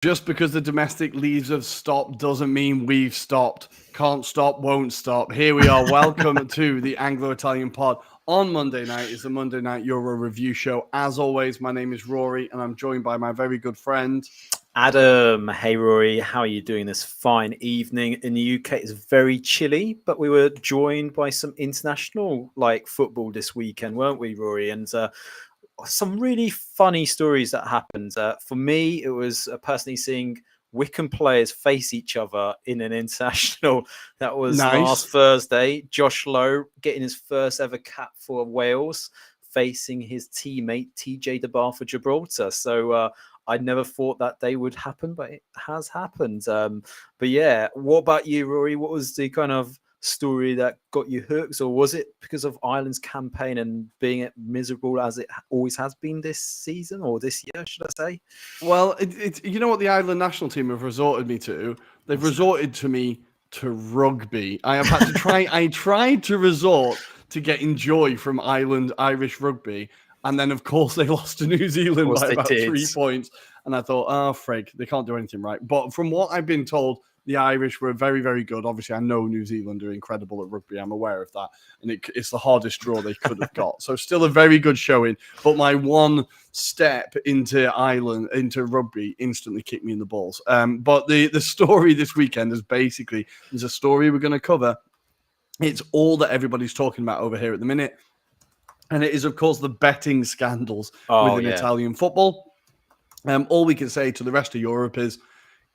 Just because the domestic leagues have stopped doesn't mean we've stopped. Can't stop, won't stop. Here we are. Welcome to the Anglo-Italian pod. On Monday night is the Monday Night Euro review show. As always, my name is Rory, and I'm joined by my very good friend Adam. Hey Rory, how are you doing this fine evening? In the UK, it's very chilly, but we were joined by some international football this weekend, weren't we, Rory? And some really funny stories that happened. For me, it was personally seeing Wycombe players face each other in an international. That was last Thursday. Josh Lowe getting his first ever cap for Wales, facing his teammate TJ DeBar for Gibraltar. So I never thought that day would happen, but it has happened. But yeah, what about you, Rory? What was the kind of story that got you hooked, or was it because of Ireland's campaign and being miserable as it always has been this season, or this year, should I say? Well, it's you know what the Ireland national team have resorted me to? They've resorted to me to rugby. I have had to try. I tried to resort to getting joy from Irish rugby, and then of course they lost to New Zealand by about 3 points. And I thought, oh frig, they can't do anything right. But from what I've been told, the Irish were very, very good. Obviously, I know New Zealand are incredible at rugby. I'm aware of that. And it's the hardest draw they could have got. So still a very good showing. But my one step into rugby instantly kicked me in the balls. But the story this weekend is basically, there's a story we're going to cover. It's all that everybody's talking about over here at the minute. And it is, of course, the betting scandals within Italian football. All we can say to the rest of Europe is,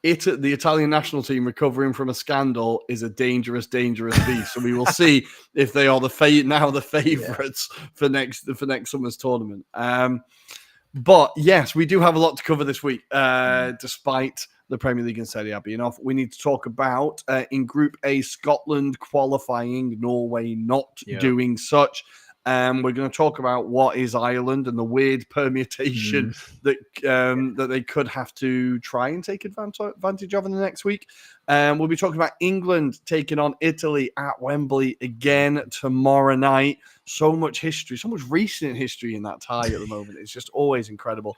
the Italian national team recovering from a scandal is a dangerous, dangerous beast. So we will see if they are the favourites for next summer's tournament. But yes, we do have a lot to cover this week, despite the Premier League and Serie A being off. We need to talk about in Group A, Scotland qualifying, Norway not doing such. We're going to talk about what is Ireland and the weird permutation that they could have to try and take advantage of in the next week. We'll be talking about England taking on Italy at Wembley again tomorrow night. So much history, so much recent history in that tie at the moment. It's just always incredible.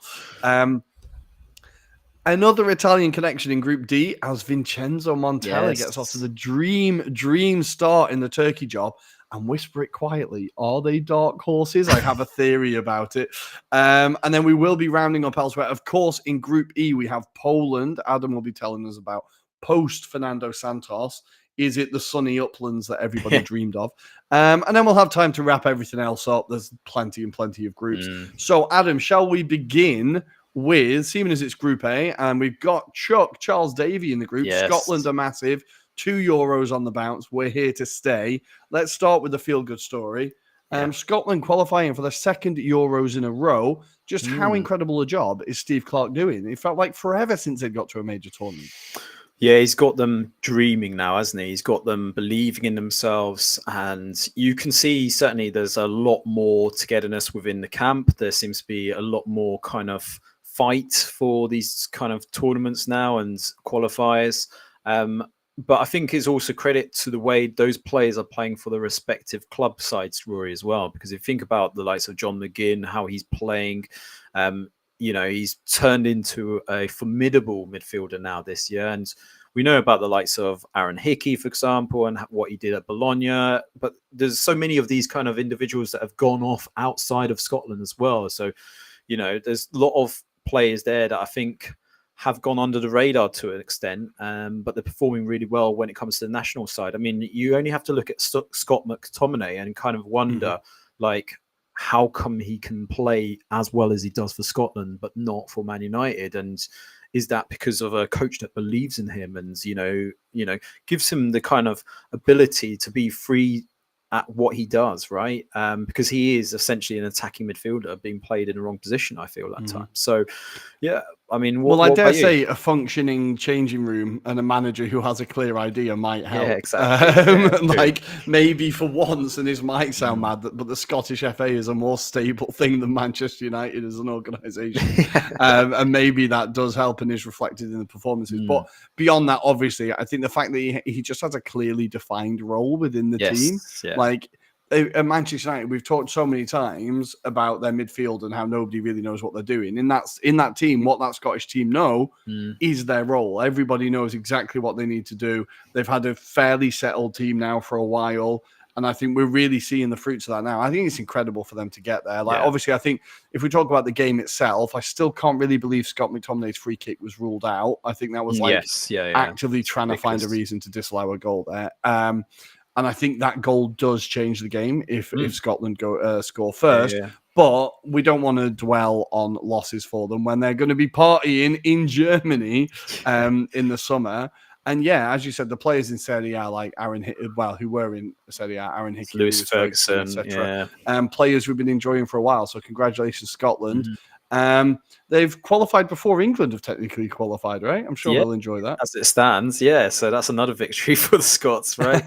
Another Italian connection in Group D as Vincenzo Montella gets off to the dream start in the Turkey job. And whisper it quietly. Are they dark horses? I have a theory about it. And then we will be rounding up elsewhere. Of course, in Group E, we have Poland. Adam will be telling us about post Fernando Santos. Is it the sunny uplands that everybody dreamed of? And then we'll have time to wrap everything else up. There's plenty and plenty of groups. So, Adam, shall we begin with, seeing as it's Group A, and we've got Charles Davey in the group. Yes. Scotland are massive. 2 Euros on the bounce. We're here to stay. Let's start with the feel-good story. Scotland qualifying for the second Euros in a row. Just how incredible a job is Steve Clarke doing? It felt like forever since they'd got to a major tournament. Yeah, he's got them dreaming now, hasn't he? He's got them believing in themselves. And you can see certainly there's a lot more togetherness within the camp. There seems to be a lot more kind of fight for these kind of tournaments now and qualifiers. But I think it's also credit to the way those players are playing for the respective club sides, Rory, as well. Because if you think about the likes of John McGinn, how he's playing, he's turned into a formidable midfielder now this year. And we know about the likes of Aaron Hickey, for example, and what he did at Bologna. But there's so many of these kind of individuals that have gone off outside of Scotland as well. So, there's a lot of players there that I think have gone under the radar to an extent, but they're performing really well when it comes to the national side. I mean, you only have to look at Scott McTominay and kind of wonder, how come he can play as well as he does for Scotland, but not for Man United? And is that because of a coach that believes in him and, gives him the kind of ability to be free at what he does, right? Because he is essentially an attacking midfielder being played in the wrong position, I feel, at times. So, yeah, I mean, I dare say a functioning changing room and a manager who has a clear idea might help. Yeah, exactly. Maybe for once, and this might sound mad, but the Scottish FA is a more stable thing than Manchester United as an organisation. And maybe that does help and is reflected in the performances. But beyond that, obviously, I think the fact that he just has a clearly defined role within the team. Yeah. at Manchester United, we've talked so many times about their midfield and how nobody really knows what they're doing. In that team, what that Scottish team know is their role. Everybody knows exactly what they need to do. They've had a fairly settled team now for a while. And I think we're really seeing the fruits of that now. I think it's incredible for them to get there. Like, obviously, I think if we talk about the game itself, I still can't really believe Scott McTominay's free kick was ruled out. I think that was actively trying to find a reason to disallow a goal there. And I think that goal does change the game if Scotland score first. But we don't want to dwell on losses for them when they're going to be partying in Germany in the summer. And yeah, as you said, the players in Serie A, like who were in Serie A, Aaron Hickey, Lewis Ferguson, etc. Players we've been enjoying for a while. So congratulations, Scotland. They've qualified before England have technically qualified, right? I'm sure they'll enjoy that. As it stands, yeah. So that's another victory for the Scots, right?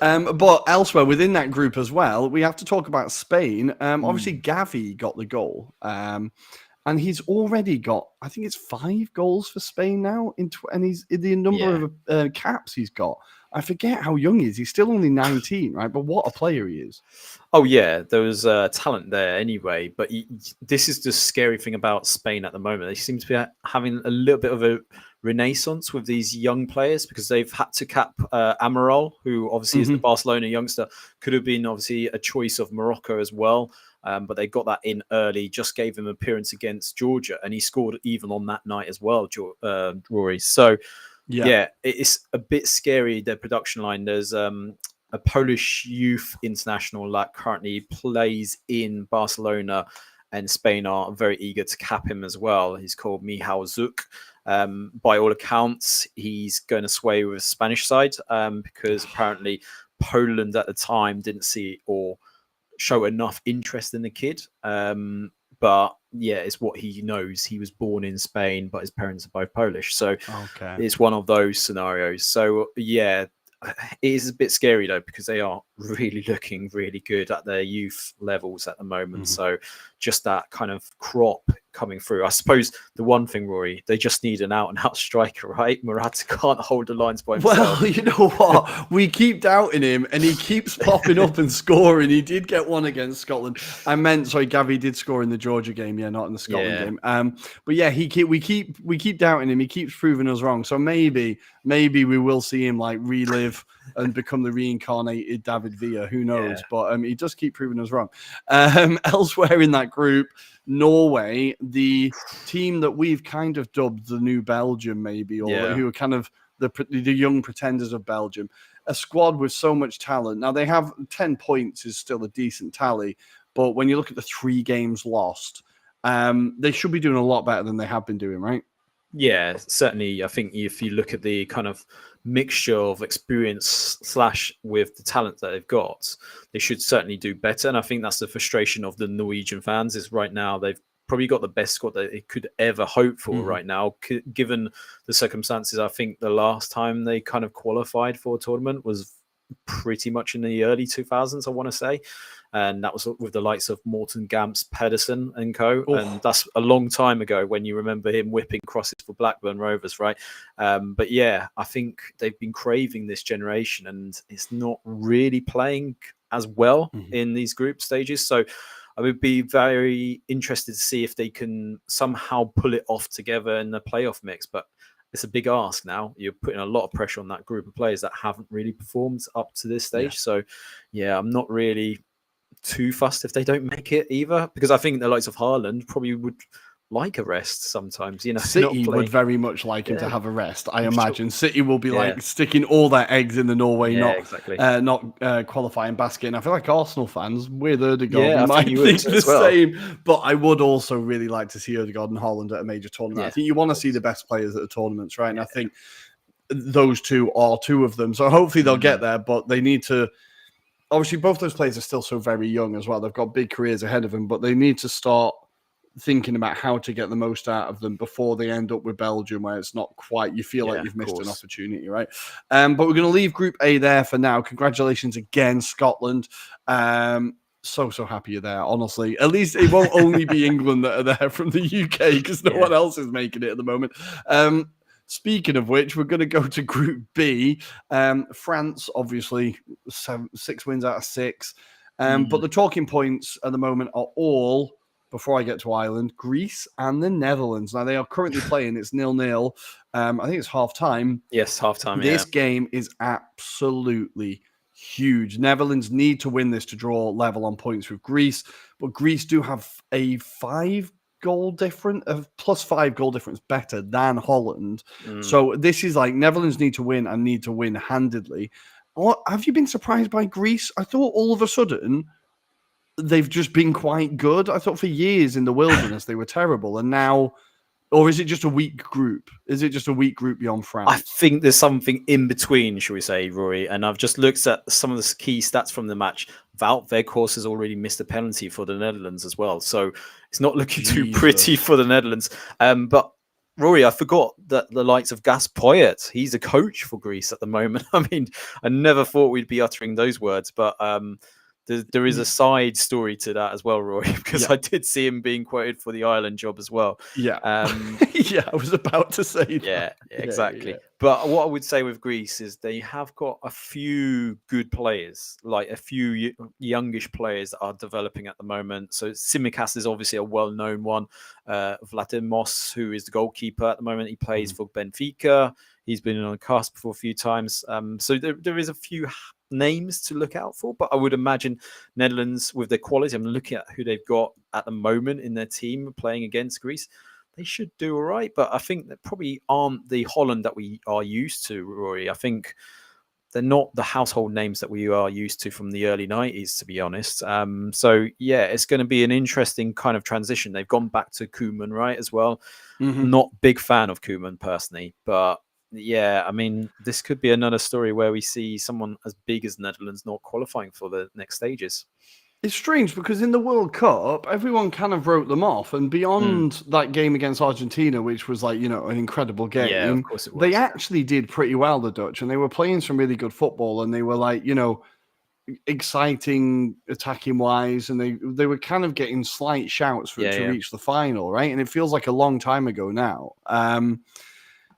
But elsewhere within that group as well, we have to talk about Spain. Obviously, Gavi got the goal. And he's already got, I think it's 5 goals for Spain now, and he's in the number of caps he's got. I forget how young he is. He's still only 19, right? But what a player he is. Oh, yeah. There was talent there anyway. But this is the scary thing about Spain at the moment. They seem to be having a little bit of a renaissance with these young players because they've had to cap Amaral, who obviously is the Barcelona youngster. Could have been obviously a choice of Morocco as well. But they got that in early, just gave him an appearance against Georgia, and he scored even on that night as well, Rory. So, yeah, it's a bit scary, their production line. There's a Polish youth international that currently plays in Barcelona, and Spain are very eager to cap him as well. He's called Michał Zuk. By all accounts, he's going to sway with the Spanish side because apparently Poland at the time didn't see or show enough interest in the kid. But yeah, it's what he knows. He was born in Spain, but his parents are both Polish. So it's one of those scenarios. So yeah, it is a bit scary though, because they are really looking really good at their youth levels at the moment. So just that kind of crop coming through. I suppose the one thing, Rory, they just need an out-and-out striker, right? Morata can't hold the lines by himself. Well, you know what? We keep doubting him, and he keeps popping up and scoring. He did get one against Scotland. Gavi did score in the Georgia game, not in the Scotland game. But yeah, we keep doubting him. He keeps proving us wrong. So maybe we will see him like relive and become the reincarnated David Villa. Who knows? But he does keep proving us wrong. Elsewhere in that group, Norway, the team that we've kind of dubbed the new Belgium, maybe, or who are kind of the young pretenders of Belgium. A squad with so much talent. Now, they have 10 points is still a decent tally, but when you look at the 3 games lost, they should be doing a lot better than they have been doing, right? Yeah, certainly. I think if you look at the kind of mixture of experience / with the talent that they've got, they should certainly do better. And I think that's the frustration of the Norwegian fans is right now they've probably got the best squad that they could ever hope for right now, given the circumstances. I think the last time they kind of qualified for a tournament was pretty much in the early 2000s, I want to say. And that was with the likes of Morten Gamps, Pedersen and co. And that's a long time ago when you remember him whipping crosses for Blackburn Rovers, right? But yeah, I think they've been craving this generation and it's not really playing as well in these group stages. So I would be very interested to see if they can somehow pull it off together in the playoff mix. But it's a big ask now. You're putting a lot of pressure on that group of players that haven't really performed up to this stage. So yeah, I'm not really too fussed if they don't make it either, because I think the likes of Haaland probably would like a rest sometimes. City would very much like him to have a rest. I imagine City will be like sticking all their eggs in the Norway, not qualifying basket. And I feel like Arsenal fans with Ødegaard might think the same. But I would also really like to see Ødegaard and Haaland at a major tournament. I think you want to see the best players at the tournaments, right? And I think those two are 2 of them. So hopefully they'll get there, but they need to. Obviously, both those players are still so very young as well. They've got big careers ahead of them, but they need to start thinking about how to get the most out of them before they end up with Belgium, where it's not quite, you feel like you've missed an opportunity, right? But we're going to leave Group A there for now. Congratulations again, Scotland. So happy you're there, honestly. At least it won't only be England that are there from the UK, because no one else is making it at the moment. Speaking of which, we're going to go to Group B. France, obviously, 6 wins out of 6. But the talking points at the moment are all, before I get to Ireland, Greece and the Netherlands. Now, they are currently playing. It's 0-0. I think it's half-time. Yes, half-time, This game is absolutely huge. Netherlands need to win this to draw level on points with Greece, but Greece do have a +5 goal difference better than Holland. So this is like Netherlands need to win and need to win handedly. Have you been surprised by Greece? I thought all of a sudden they've just been quite good. I thought for years in the wilderness they were terrible, and now. Or is it just a weak group? Is it just a weak group beyond France? I think there's something in between, shall we say, Rory? And I've just looked at some of the key stats from the match. Wout Weghorst has already missed a penalty for the Netherlands as well. So it's not looking too pretty for the Netherlands. But Rory, I forgot that the likes of Gas Poyet, he's a coach for Greece at the moment. I mean, I never thought we'd be uttering those words, but there is a side story to that as well, Rory, because I did see him being quoted for the Ireland job as well. Yeah. Yeah, I was about to say that. Yeah, exactly. Yeah. But what I would say with Greece is they have got a few good players, like a few youngish players that are developing at the moment. So Tsimikas is obviously a well-known one. Vlatimos, who is the goalkeeper at the moment, he plays for Benfica. He's been on the cast for a few times. So there is a few names to look out for, but I would imagine Netherlands, with their quality, I'm looking at who they've got at the moment in their team playing against Greece, they should do all right. But I think they probably aren't the Holland that we are used to, Rory. I think they're not the household names that we are used to from the early 90s, to be honest. So yeah, it's going to be an interesting kind of transition. They've gone back to Koeman, right, as well. Not big fan of Koeman personally, but yeah, I mean, this could be another story where we see someone as big as Netherlands not qualifying for the next stages. It's strange because in the World Cup, everyone kind of wrote them off. And beyond that game against Argentina, which was like, an incredible game, yeah, of course it was. They actually did pretty well, the Dutch, and they were playing some really good football, and they were like, exciting attacking wise, and they were kind of getting slight shouts to reach the final, right? And it feels like a long time ago now.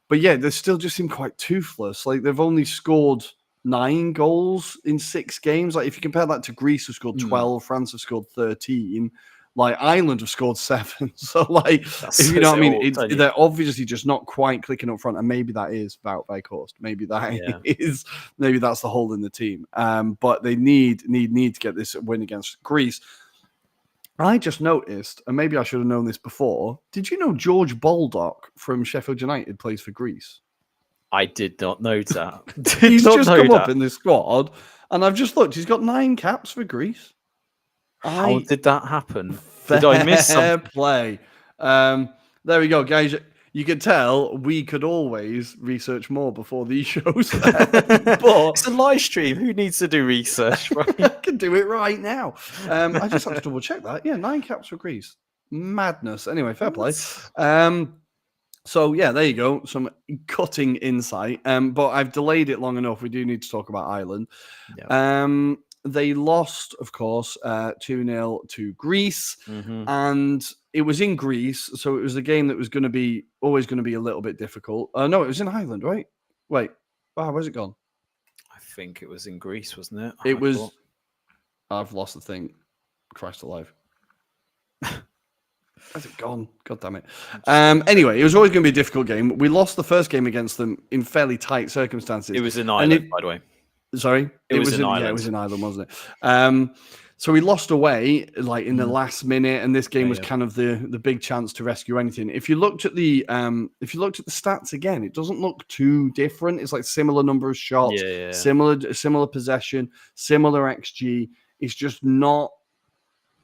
But yeah, they still just seem quite toothless. Like they've only scored 9 goals in 6 games. Like if you compare that to Greece, who scored 12, France have scored 13. Like Ireland have scored 7. So like, if you know what I mean, they're obviously just not quite clicking up front. And maybe that is Wout Weghorst. Maybe that is. Maybe that's the hole in the team. But they need to get this win against Greece. I just noticed, and maybe I should have known this before. Did you know George Baldock from Sheffield United plays for Greece? I did not know that. He's just come up in this squad, and I've just looked. He's got 9 caps for Greece. How did that happen? Did I miss something? Play. There we go, guys. You can tell we could always research more before these shows. But it's a live stream. Who needs to do research? Right? I can do it right now. I just have to double check that. Yeah, 9 caps for Greece. Madness. Anyway, fair play. So yeah, there you go. Some cutting insight. But I've delayed it long enough. We do need to talk about Ireland. Yep. They lost, of course, 2-0 to Greece, and it was in Greece, so it was a game that was always going to be a little bit difficult. No, it was in Ireland, right? Wait, wow, where's it gone? I think it was in Greece, wasn't it? It was. I've lost the thing. Christ alive. Where's it gone? God damn it. Anyway, it was always going to be a difficult game. We lost the first game against them in fairly tight circumstances. It was in Ireland, by the way. Sorry? It was in Ireland. Yeah, it was in Ireland, wasn't it? So we lost away like in the last minute, and this game was kind of the big chance to rescue anything. If you looked at the stats again, it doesn't look too different. It's like similar number of shots, similar possession, similar XG. It's just not.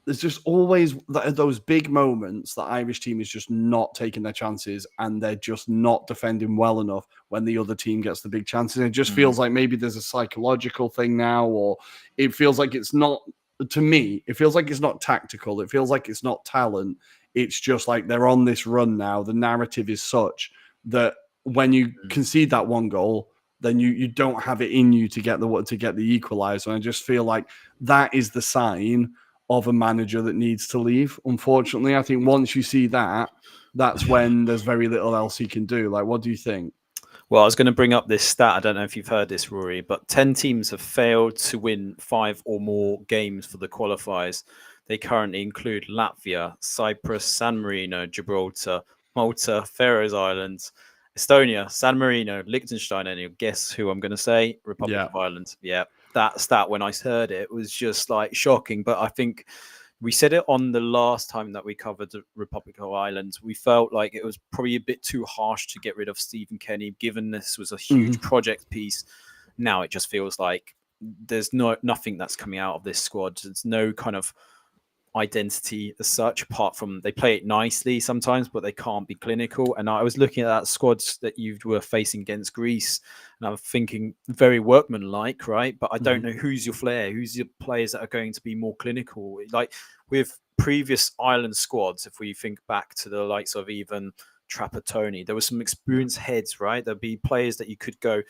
There's just always those big moments that Irish team is just not taking their chances, and they're just not defending well enough when the other team gets the big chances. And it just feels like maybe there's a psychological thing now, or it feels like it's not, to me, it feels like it's not tactical. It feels like it's not talent. It's just like they're on this run now. The narrative is such that when you concede that one goal, then you don't have it in you to get the equalizer. And I just feel like that is the sign of a manager that needs to leave. Unfortunately, I think once you see that, that's when there's very little else he can do. Like, what do you think? Well, I was going to bring up this stat. I don't know if you've heard this, Rory, but 10 teams have failed to win 5 or more games for the qualifiers. They currently include Latvia, Cyprus, San Marino, Gibraltar, Malta, Faroe Islands, Estonia, San Marino, Liechtenstein, and you guess who I'm going to say? Republic Yeah. of Ireland. Yeah, that stat, when I heard it, was just like shocking. But I think we said it on the last time that we covered the Republic of Ireland. We felt like it was probably a bit too harsh to get rid of Stephen Kenny, given this was a huge project piece. Now it just feels like there's nothing that's coming out of this squad. There's no kind of identity as such, apart from they play it nicely sometimes, but they can't be clinical. And I was looking at that squad that you were facing against Greece, and I'm thinking very workmanlike, right? But I don't know who's your flair, who's your players that are going to be more clinical. Like with previous Ireland squads, if we think back to the likes of even Trapattoni, there were some experienced heads, right? There'd be players that you could go,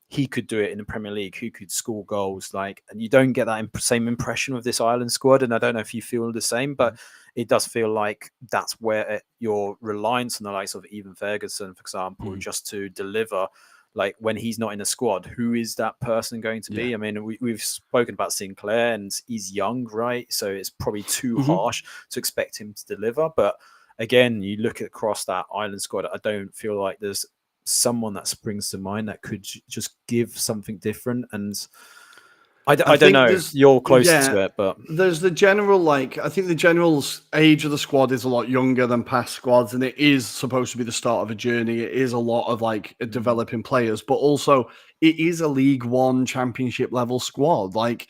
he could do it in the Premier League, who could score goals, like, and you don't get that same impression with this Ireland squad. And I don't know if you feel the same, but it does feel like that's where your reliance on the likes of even Ferguson, for example, just to deliver. Like when he's not in a squad, who is that person going to be? I mean, we've spoken about Sinclair, and he's young, right? So it's probably too harsh to expect him to deliver. But again, you look across that Ireland squad, I don't feel like there's someone that springs to mind that could just give something different. And I don't know, you're closer to it, but there's the general, like, I think the general age of the squad is a lot younger than past squads, and it is supposed to be the start of a journey. It is a lot of like developing players, but also it is a League One championship level squad. Like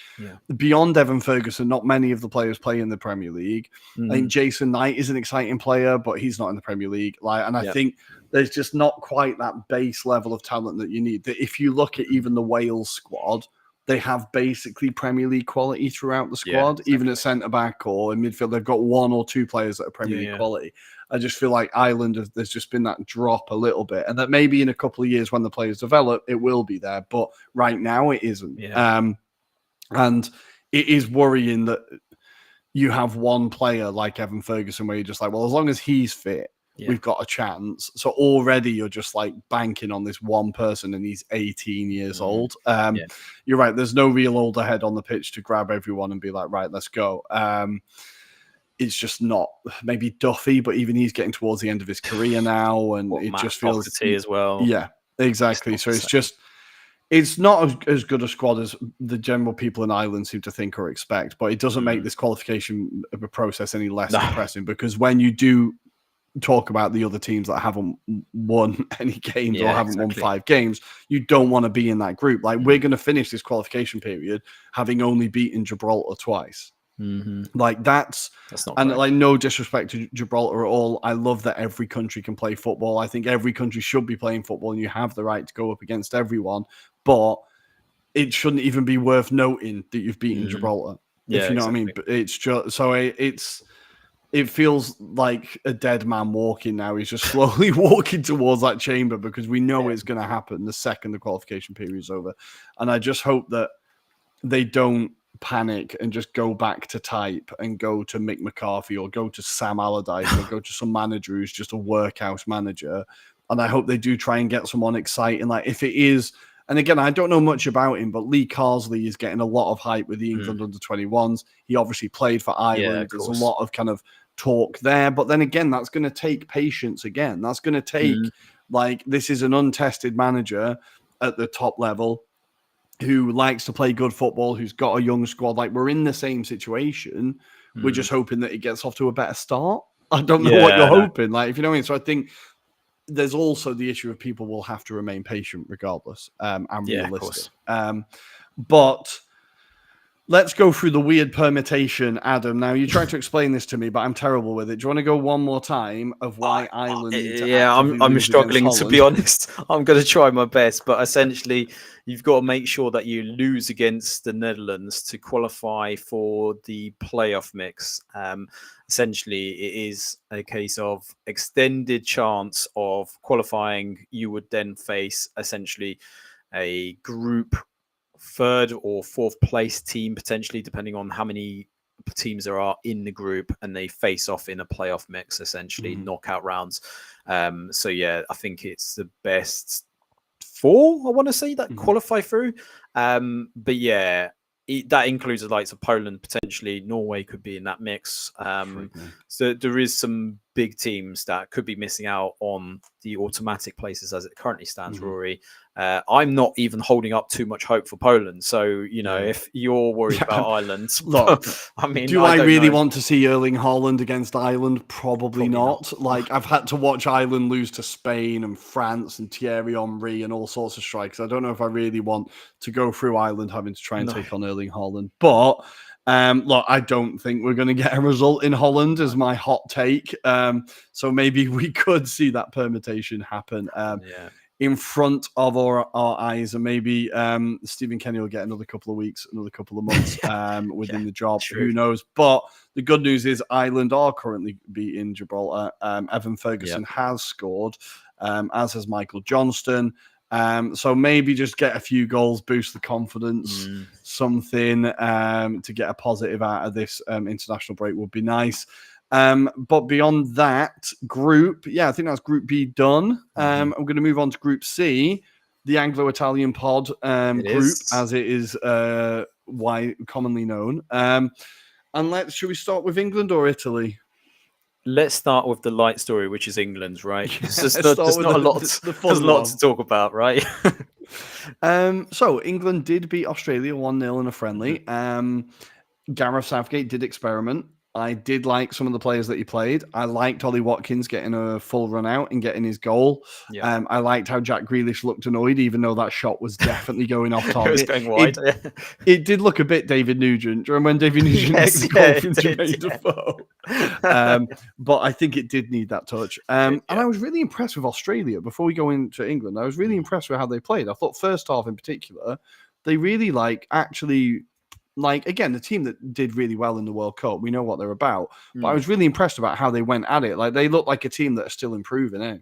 beyond Evan Ferguson, not many of the players play in the Premier League. I think Jason Knight is an exciting player, but he's not in the Premier League. Like, and I think there's just not quite that base level of talent that you need. That if you look at even the Wales squad, they have basically Premier League quality throughout the squad, even at centre back or in midfield. They've got 1 or 2 players that are Premier League quality. I just feel like Ireland, there's just been that drop a little bit, and that maybe in a couple of years when the players develop, it will be there. But right now, it isn't. And it is worrying that you have one player like Evan Ferguson where you're just like, well, as long as he's fit, we've got a chance. So already you're just like banking on this one person, and he's 18 years old. You're right. There's no real older head on the pitch to grab everyone and be like, right, let's go. It's just not. Maybe Duffy, but even he's getting towards the end of his career now, and it just feels as well. Yeah, exactly. So it's not as good a squad as the general people in Ireland seem to think or expect, but it doesn't make this qualification process any less impressive, because when you do talk about the other teams that haven't won any games or haven't won 5 games, you don't want to be in that group. Like we're going to finish this qualification period having only beaten Gibraltar twice. Like that's not, and like no disrespect to Gibraltar at all. I love that every country can play football. I think every country should be playing football, and you have the right to go up against everyone. But it shouldn't even be worth noting that you've beaten Gibraltar. If you know what I mean. But it's just so it feels like a dead man walking now. He's just slowly walking towards that chamber, because we know it's going to happen the second the qualification period is over. And I just hope that they don't panic and just go back to type and go to Mick McCarthy or go to Sam Allardyce or go to some manager who's just a workhouse manager. And I hope they do try and get someone exciting. Like if it is, and again, I don't know much about him, but Lee Carsley is getting a lot of hype with the England under-21s. He obviously played for Ireland. There's a lot of kind of talk there. But then again, that's going to take patience again. That's going to take, like, this is an untested manager at the top level who likes to play good football, who's got a young squad. Like, we're in the same situation. We're just hoping that it gets off to a better start. I don't know what you're hoping. Like, if you know what I mean. So I think there's also the issue of people will have to remain patient regardless, and realistic. But let's go through the weird permutation, Adam. Now, you tried to explain this to me, but I'm terrible with it. Do you want to go one more time of why Ireland need to I'm struggling, to be honest. I'm going to try my best, but essentially, you've got to make sure that you lose against the Netherlands to qualify for the playoff mix. Essentially, it is a case of extended chance of qualifying. You would then face essentially a group 3rd or 4th place team, potentially, depending on how many teams there are in the group, and they face off in a playoff mix, essentially knockout rounds. So yeah, I think it's the best 4, I want to say, that qualify through. But yeah, that includes the likes of Poland, potentially Norway could be in that mix. So there is some big teams that could be missing out on the automatic places as it currently stands, Rory. I'm not even holding up too much hope for Poland. So, you know, if you're worried about Ireland, look, I mean, do I really want to see Erling Haaland against Ireland? Probably not. Like, I've had to watch Ireland lose to Spain and France and Thierry Henry and all sorts of strikers. I don't know if I really want to go through Ireland having to try and take on Erling Haaland. But look, I don't think we're going to get a result in Holland, is my hot take. So maybe we could see that permutation happen. In front of our eyes, and maybe Stephen Kenny will get another couple of weeks, another couple of months within the job. True. Who knows? But the good news is Ireland are currently beating Gibraltar. Evan Ferguson has scored, as has Michael Johnston. So maybe just get a few goals, boost the confidence, something to get a positive out of this international break would be nice. But beyond that group, I think that's Group B done. I'm going to move on to Group C, the Anglo-Italian pod group, as it is commonly known. And should we start with England or Italy? Let's start with the light story, which is England's, right? There's not a lot to talk about, right? So England did beat Australia 1-0 in a friendly. Gareth Southgate did experiment. I did like some of the players that he played. I liked Ollie Watkins getting a full run out and getting his goal. I liked how Jack Grealish looked annoyed, even though that shot was definitely going off target. It was going wide. It did look a bit David Nugent. Do you remember when David Nugent had the goal from Jermaine Defoe? But I think it did need that touch. And I was really impressed with Australia. Before we go into England, I was really impressed with how they played. I thought first half in particular, they really again, the team that did really well in the World Cup, we know what they're about. But I was really impressed about how they went at it. Like, they look like a team that are still improving, eh?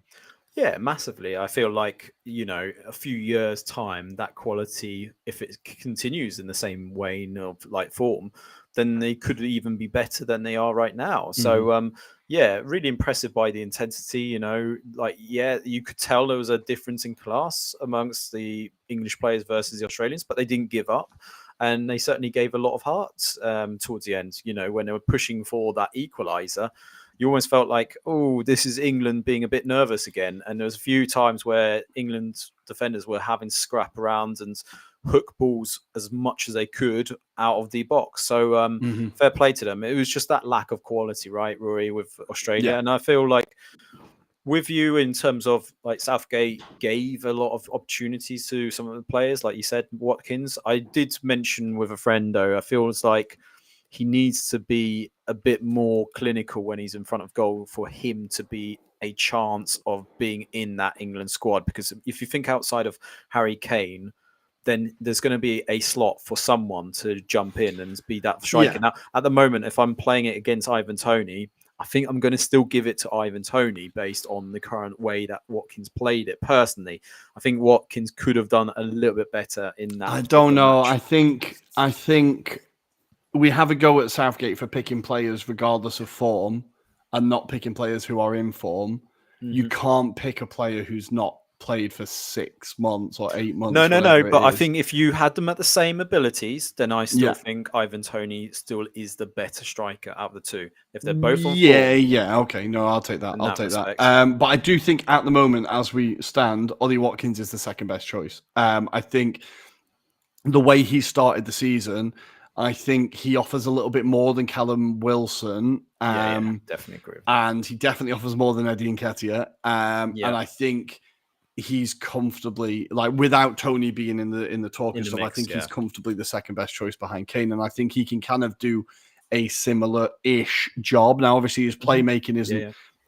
Yeah, massively. I feel like, you know, a few years' time, that quality, if it continues in the same way of like form, then they could even be better than they are right now. So, really impressive by the intensity, you know, you could tell there was a difference in class amongst the English players versus the Australians, but they didn't give up. And they certainly gave a lot of heart towards the end, you know, when they were pushing for that equaliser. You almost felt like, oh, this is England being a bit nervous again. And there was a few times where England's defenders were having to scrap around and hook balls as much as they could out of the box. So fair play to them. It was just that lack of quality, right, Rory, with Australia. And I feel like with you in terms of like Southgate gave a lot of opportunities to some of the players, like you said, Watkins. I did mention with a friend, though, I feel it's like he needs to be a bit more clinical when he's in front of goal for him to be a chance of being in that England squad. Because if you think outside of Harry Kane, then there's going to be a slot for someone to jump in and be that striker. Now, at the moment, if I'm playing it against Ivan Toney, I think I'm going to still give it to Ivan Toney based on the current way that Watkins played it. Personally, I think Watkins could have done a little bit better in that. I don't know. Match. I think we have a go at Southgate for picking players regardless of form and not picking players who are in form. You can't pick a player who's not played for 6 months or 8 months. No. But I think if you had them at the same abilities, then I still think Ivan Toney still is the better striker out of the two. If they're both on form, okay. No, I'll take that. But I do think at the moment, as we stand, Ollie Watkins is the second best choice. I think the way he started the season, I think he offers a little bit more than Callum Wilson. Definitely agree. And he definitely offers more than Eddie Nketiah. And I think he's comfortably, like, without Toney being in the talk and stuff, I think he's comfortably the second best choice behind Kane. And I think he can kind of do a similar-ish job. Now, obviously, his playmaking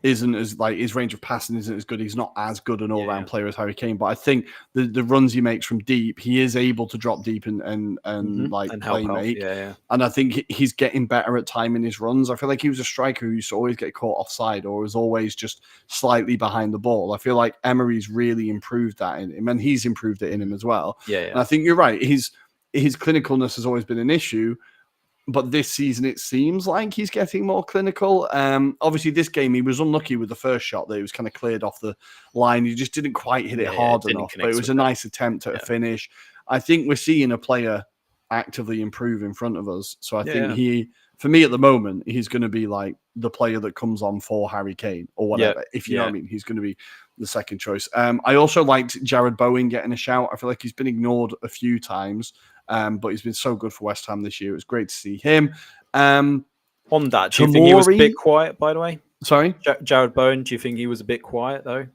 isn't as, like, his range of passing isn't as good. He's not as good an all-round player as Harry Kane. But I think the runs he makes from deep, he is able to drop deep and play make. And I think he's getting better at timing his runs. I feel like he was a striker who used to always get caught offside or was always just slightly behind the ball. I feel like Emery's really improved that in him, and he's improved it in him as well. And I think you're right. His clinicalness has always been an issue. but this season it seems like he's getting more clinical. Obviously, this game he was unlucky with the first shot that he was kind of cleared off the line. He just didn't quite hit it hard enough, but it was a nice attempt at a finish. I think we're seeing a player actively improve in front of us. So I think for me at the moment, he's going to be like the player that comes on for Harry Kane or whatever. If you know what I mean, he's going to be the second choice. I also liked Jared Bowen getting a shout. I feel like he's been ignored a few times. But he's been so good for West Ham this year. It was great to see him. On that, do you think he was a bit quiet, by the way? Sorry? Jared Bowen, do you think he was a bit quiet, though?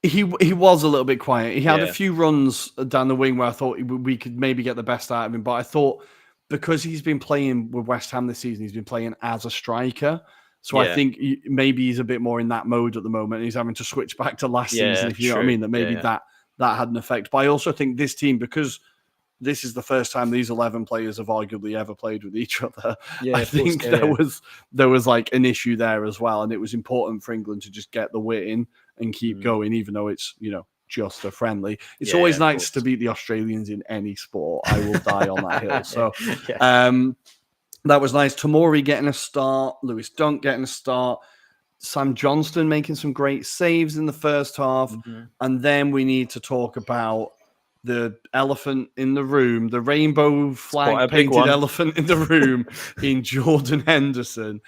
He was a little bit quiet. He had a few runs down the wing where I thought we could maybe get the best out of him. But I thought because he's been playing with West Ham this season, he's been playing as a striker. So I think maybe he's a bit more in that mode at the moment. He's having to switch back to last season, if you know what I mean, that maybe that had an effect. But I also think this team, because this is the first time these 11 players have arguably ever played with each other. I think there was like an issue there as well. And it was important for England to just get the win and keep going, even though it's, just a friendly. It's always nice to beat the Australians in any sport. I will die on that hill. So that was nice. Tomori getting a start, Lewis Dunk getting a start, Sam Johnston making some great saves in the first half. And then we need to talk about the elephant in the room, the rainbow flag painted elephant in the room in Jordan Henderson.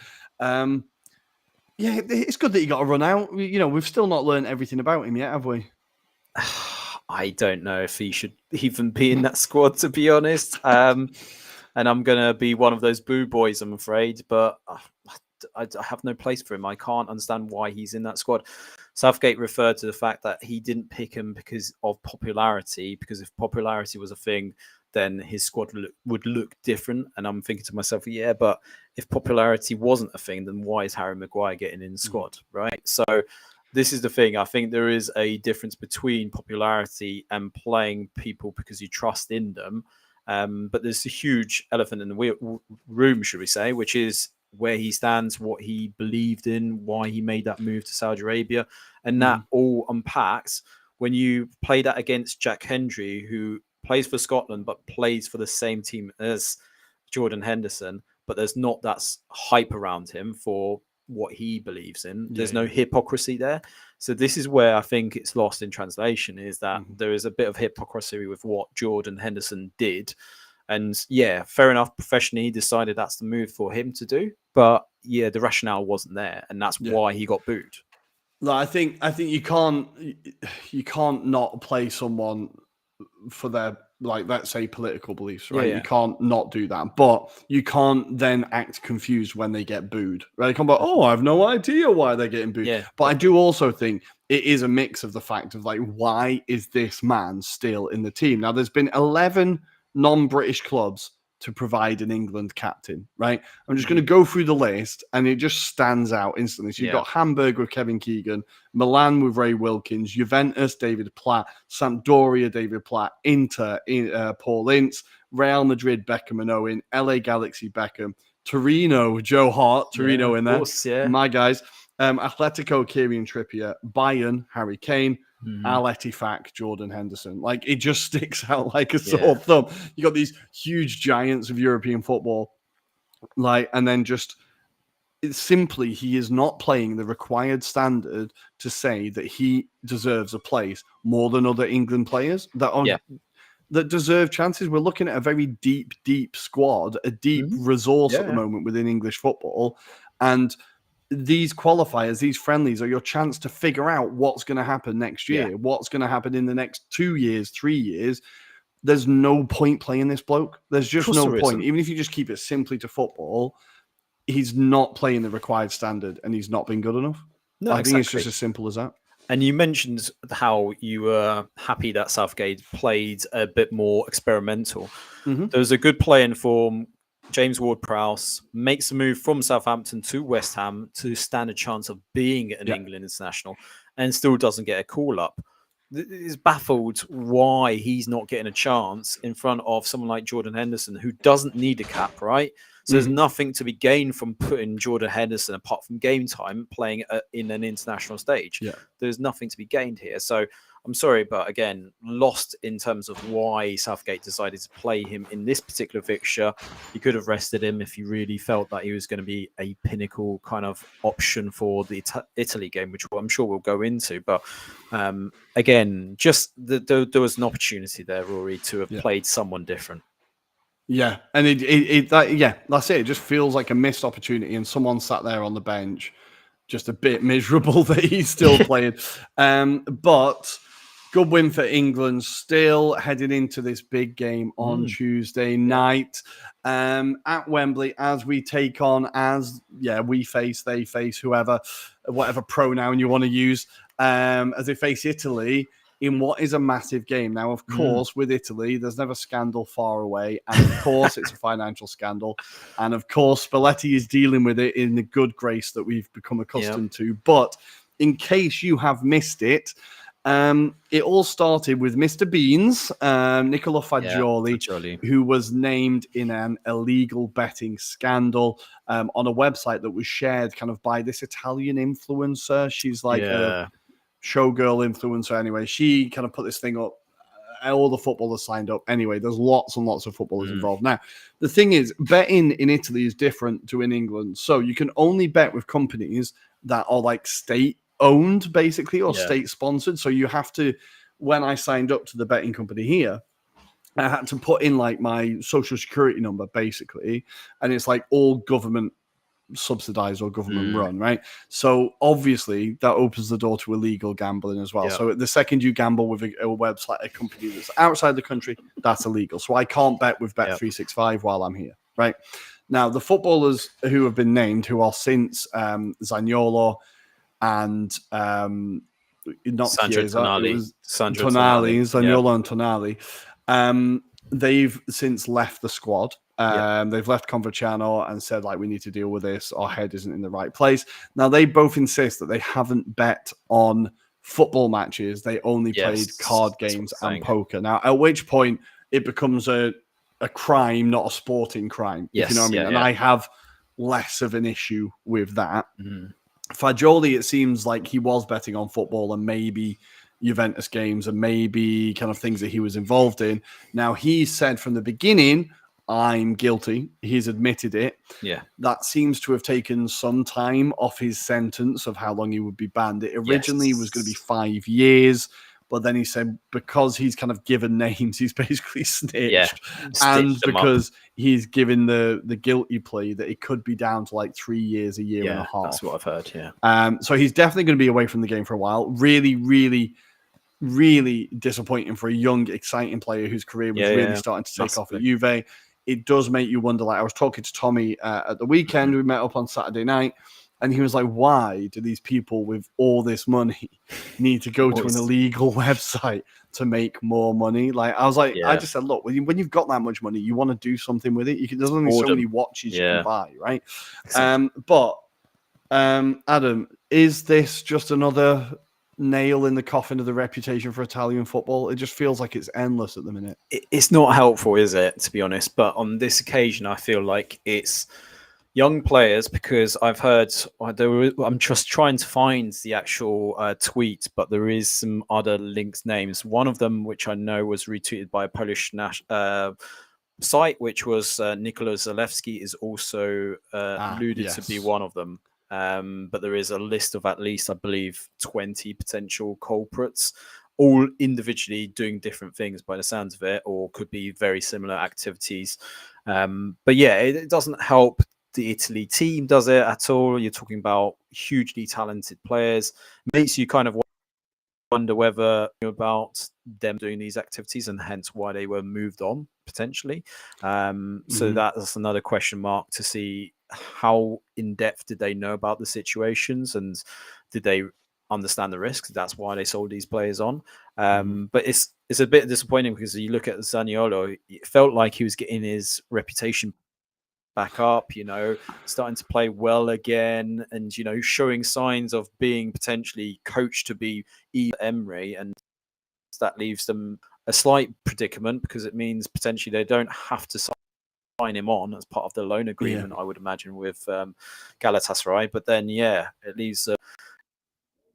It's good that he got a run out. We've still not learned everything about him yet, have we? I don't know if he should even be in that squad, to be honest. And I'm going to be one of those boo boys, I'm afraid. But I have no place for him. I can't understand why he's in that squad. Southgate referred to the fact that he didn't pick him because of popularity, because if popularity was a thing, then his squad would look different. And I'm thinking to myself, but if popularity wasn't a thing, then why is Harry Maguire getting in the squad, right? So this is the thing. I think there is a difference between popularity and playing people because you trust in them. But there's a huge elephant in the room, should we say, which is where he stands, what he believed in, why he made that move to Saudi Arabia. And that all unpacks when you play that against Jack Hendry, who plays for Scotland, but plays for the same team as Jordan Henderson, but there's not that hype around him for what he believes in. There's no hypocrisy there. So this is where I think it's lost in translation, is that there is a bit of hypocrisy with what Jordan Henderson did. And fair enough, professionally, he decided that's the move for him to do. But the rationale wasn't there, and that's why he got booed. I think you can't not play someone for their, let's say, political beliefs, right? You can't not do that, but you can't then act confused when they get booed, right? They come back, I have no idea why they're getting booed. But I do also think it is a mix of the fact of why is this man still in the team? Now, there's been 11 non-British clubs to provide an England captain, right? I'm just going to go through the list and it just stands out instantly. So you've got Hamburg with Kevin Keegan, Milan with Ray Wilkins, Juventus, David Platt, Sampdoria, David Platt, Inter, Paul Ince, Real Madrid, Beckham and Owen, LA Galaxy, Beckham, Torino, Joe Hart, Torino in there, course, my guys, Atletico, Kieran Trippier, Bayern, Harry Kane, Al Ettifaq, Jordan Henderson. It just sticks out like a sore thumb. You got these huge giants of European football, and then just simply he is not playing the required standard to say that he deserves a place more than other England players that deserve chances. We're looking at a very deep squad, a deep resource at the moment within English football, and these qualifiers, these friendlies are your chance to figure out what's going to happen next year, what's going to happen in the next 2 years, 3 years. There's no point playing this bloke. There's just no point. Even if you just keep it simply to football, he's not playing the required standard and he's not been good enough. I think it's just as simple as that. And you mentioned how you were happy that Southgate played a bit more experimental. There was a good play in form. James Ward-Prowse makes a move from Southampton to West Ham to stand a chance of being an England international and still doesn't get a call up. It's baffled why he's not getting a chance in front of someone like Jordan Henderson, who doesn't need a cap, right? So there's nothing to be gained from putting Jordan Henderson, apart from game time, playing in an international stage. Yeah. There's nothing to be gained here. So I'm sorry, but again, lost in terms of why Southgate decided to play him in this particular fixture. You could have rested him if you really felt that he was going to be a pinnacle kind of option for the Italy game, which I'm sure we'll go into. But again, just there was an opportunity there, Rory, to have played someone different. Yeah, and that's it. It just feels like a missed opportunity, and someone sat there on the bench, just a bit miserable that he's still playing. But good win for England, still heading into this big game on Tuesday night at Wembley, as we take on, we face, they face, whoever, whatever pronoun you want to use, as they face Italy in what is a massive game. Now, of course, with Italy, there's never scandal far away. And of course, it's a financial scandal. And of course, Spalletti is dealing with it in the good grace that we've become accustomed to. But in case you have missed it, it all started with Mr. Beans, Nicola Fagioli, who was named in an illegal betting scandal on a website that was shared kind of by this Italian influencer. She's like a showgirl influencer anyway. She kind of put this thing up. All the footballers signed up. Anyway, there's lots and lots of footballers involved. Now, the thing is, betting in Italy is different to in England. So you can only bet with companies that are like state-owned, basically, or state-sponsored. So you have to, when I signed up to the betting company here, I had to put in like my social security number, basically. And it's like all government subsidized or government run, right? So obviously that opens the door to illegal gambling as well. So the second you gamble with a website, a company that's outside the country, that's illegal. So I can't bet with Bet365 while I'm here, right? Now, the footballers who have been named, who are since Zaniolo and not Sandro Chiesa, Tonali. it was Tonali, Zaniolo and Tonali. They've since left the squad. They've left Converciano and said, like, we need to deal with this. Our head isn't in the right place. Now, they both insist that they haven't bet on football matches. They only played card games and poker. Now, at which point it becomes a crime, not a sporting crime, if you know what I mean. And I have less of an issue with that. Fagioli, it seems like he was betting on football and maybe Juventus games and maybe kind of things that he was involved in. Now, he said from the beginning, I'm guilty. He's admitted it. Yeah. That seems to have taken some time off his sentence of how long he would be banned. It originally was going to be 5 years, but then he said because he's kind of given names, he's basically snitched. And because he's given the guilty plea that it could be down to like 3 years, a year and a half. That's what I've heard, So he's definitely going to be away from the game for a while. Really, really, really disappointing for a young, exciting player whose career was really starting to take off at Juve. It does make you wonder. Like I was talking to Tommy at the weekend. We met up on Saturday night, and he was like, "Why do these people with all this money need to go to an illegal website to make more money?" Like I was like, I just said, "Look, when you've got that much money, you want to do something with it. There's only so many watches you can buy, right?" But Adam, is this just another nail in the coffin of the reputation for Italian football? It just feels like it's endless at the minute. It's not helpful, is it, to be honest? But on this occasion, I feel like it's young players, because I've heard I'm just trying to find the actual tweet, but there is some other linked names. One of them, which I know was retweeted by a Polish site, which was Nikola Zalewski, is also alluded to be one of them. But there is a list of at least, I believe, 20 potential culprits, all individually doing different things by the sounds of it, or could be very similar activities. But yeah, it doesn't help the Italy team, does it, at all? You're talking about hugely talented players. Makes you kind of wonder whether about them doing these activities and hence why they were moved on potentially. So that's another question mark to see how in depth did they know about the situations and did they understand the risks? That's why they sold these players on. But it's a bit disappointing because you look at Zaniolo, it felt like he was getting his reputation back up, starting to play well again and, showing signs of being potentially coached to be Emery, and that leaves them a slight predicament because it means potentially they don't have to sign sign him on as part of the loan agreement, I would imagine, with Galatasaray. But then, it leaves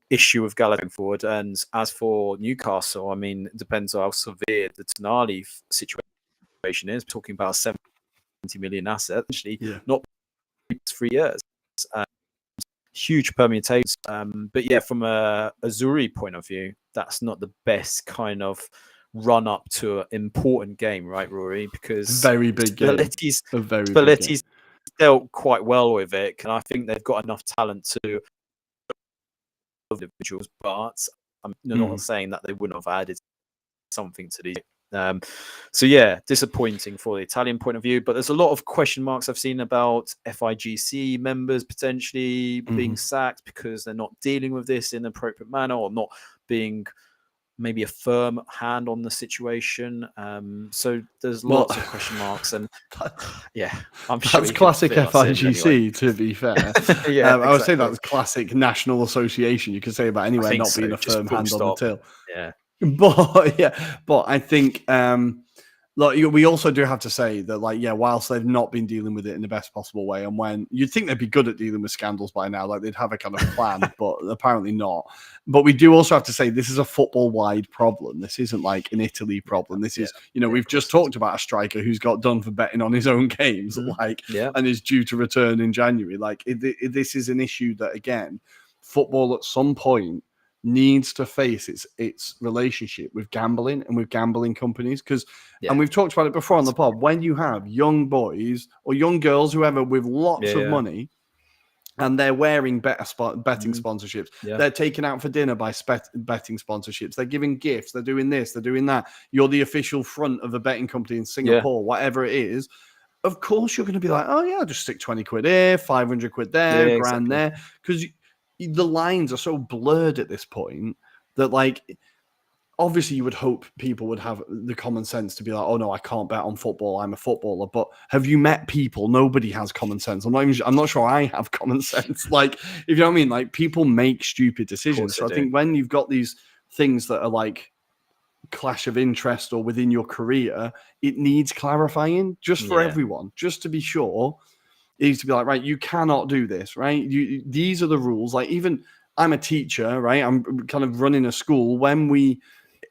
issue of Galatasaray going forward. And as for Newcastle, I mean, it depends how severe the Tonali situation is. We're talking about a 70 million asset, actually, not 3 years. Huge permutations. But from a Azzurri point of view, that's not the best kind of run up to an important game, right, Rory? Because very big game. Spalletti's dealt quite well with it, and I think they've got enough talent to individuals, but I'm not saying that they wouldn't have added something to the disappointing for the Italian point of view. But there's a lot of question marks I've seen about FIGC members potentially being sacked because they're not dealing with this in an appropriate manner, or not being maybe a firm hand on the situation. So there's lots of question marks, and I'm sure that's classic FIGC. Anyway. To be fair, I would say that's classic National Association. You could say about anywhere not being a firm hand on the till. But I think we also do have to say that, whilst they've not been dealing with it in the best possible way, and when you'd think they'd be good at dealing with scandals by now, like they'd have a kind of plan, but apparently not. But we do also have to say this is a football-wide problem. This isn't like an Italy problem. This is, we've just talked about a striker who's got done for betting on his own games, and is due to return in January. This is an issue that, again, football at some point needs to face its relationship with gambling and with gambling companies, because and we've talked about it before on the pod, when you have young boys or young girls, whoever, with lots of money, and they're wearing betting sponsorships, they're taken out for dinner by betting sponsorships, they're giving gifts, they're doing this, they're doing that, you're the official front of a betting company in Singapore, whatever it is, of course you're going to be like, oh yeah, I'll just stick 20 quid here, 500 quid there, grand there, because the lines are so blurred at this point that, obviously you would hope people would have the common sense to be like, oh no, I can't bet on football, I'm a footballer. But have you met people? Nobody has common sense. I'm not sure I have common sense. If you know what I mean, people make stupid decisions. So I think when you've got these things that are clash of interest or within your career, it needs clarifying just for everyone, just to be sure. It needs to be right, you cannot do this, right? These are the rules. Even I'm a teacher, right? I'm kind of running a school. When we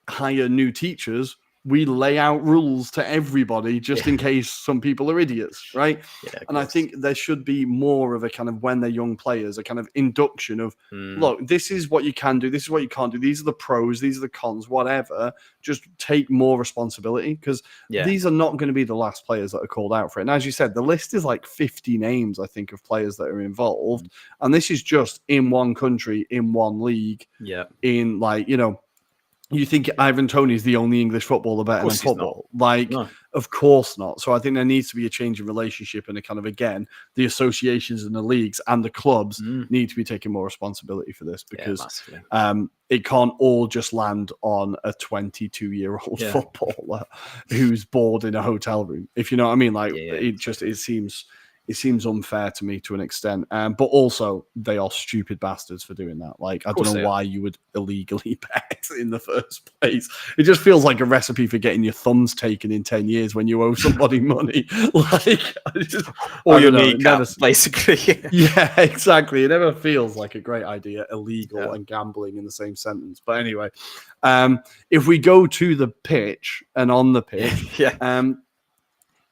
hire new teachers, we lay out rules to everybody just in case some people are idiots, right? And I think there should be more of a kind of, when they're young players, a kind of induction of, look, this is what you can do, this is what you can't do, these are the pros, these are the cons, whatever. Just take more responsibility, because these are not going to be the last players that are called out for it. And as you said, the list is 50 names, I think, of players that are involved. And this is just in one country, in one league, in you think Ivan Toney is the only English footballer better than football? No. Of course not. So I think there needs to be a change in relationship, and a kind of, again, the associations and the leagues and the clubs need to be taking more responsibility for this, because it can't all just land on a 22-year-old footballer who's bored in a hotel room. If you know what I mean, it seems unfair to me to an extent. But also, they are stupid bastards for doing that. I don't know why you would illegally bet in the first place. It just feels like a recipe for getting your thumbs taken in 10 years when you owe somebody money. Or your kneecap, basically. Yeah, exactly. It never feels like a great idea, illegal and gambling in the same sentence. But anyway, if we go to the pitch and on the pitch,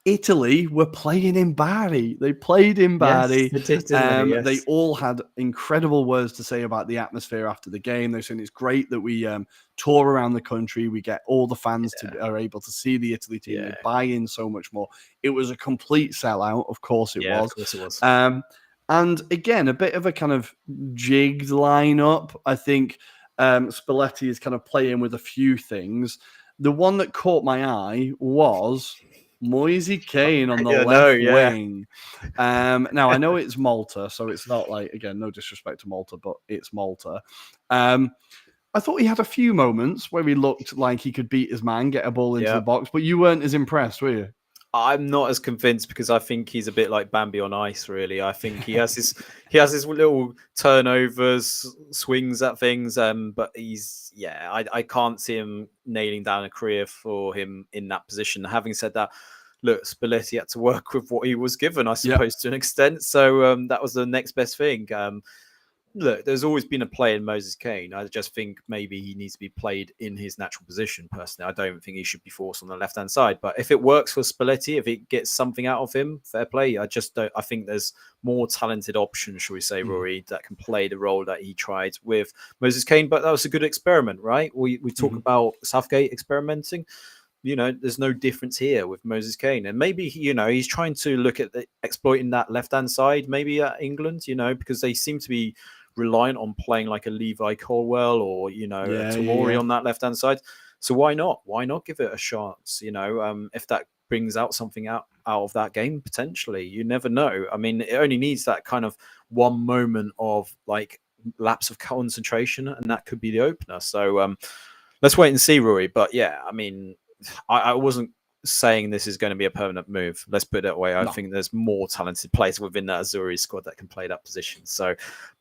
Italy were playing in Bari. They played in Bari. Yes, they all had incredible words to say about the atmosphere after the game. They're saying it's great that we tour around the country. We get all the fans are able to see the Italy team. They buy in so much more. It was a complete sellout. Of course it was. Of course it was. And again, a bit of a kind of jigged lineup. I think Spalletti is kind of playing with a few things. The one that caught my eye was Moise Kean on the left wing. Now, I know it's Malta, so it's not again, no disrespect to Malta, but it's Malta. I thought he had a few moments where he looked like he could beat his man, get a ball into the box, but you weren't as impressed, were you? I'm not as convinced, because I think he's a bit like Bambi on ice, really. I think he has his little turnovers, swings at things, but I can't see him nailing down a career for him in that position. Having said that, look, Spalletti had to work with what he was given, I Yep. suppose, to an extent. So that was the next best thing. Look, there's always been a play in Moses Kane. I just think maybe he needs to be played in his natural position. Personally, I don't think he should be forced on the left-hand side. But if it works for Spalletti, if it gets something out of him, fair play. I just don't. I think there's more talented options, shall we say, Rory, that can play the role that he tried with Moses Kane. But that was a good experiment, right? We talk about Southgate experimenting. There's no difference here with Moses Kane. And maybe, he's trying to look at exploiting that left-hand side, maybe at England, because they seem to be reliant on playing like a Levi Colwell or, a Tomori on that left-hand side. So why not? Why not give it a chance? If that brings out something out of that game, potentially, you never know. I mean, it only needs that kind of one moment of like lapse of concentration, and that could be the opener. So let's wait and see, Rory. But yeah, I mean, I wasn't saying this is going to be a permanent move. Let's put it that way. I think there's more talented players within that Azzurri squad that can play that position. So,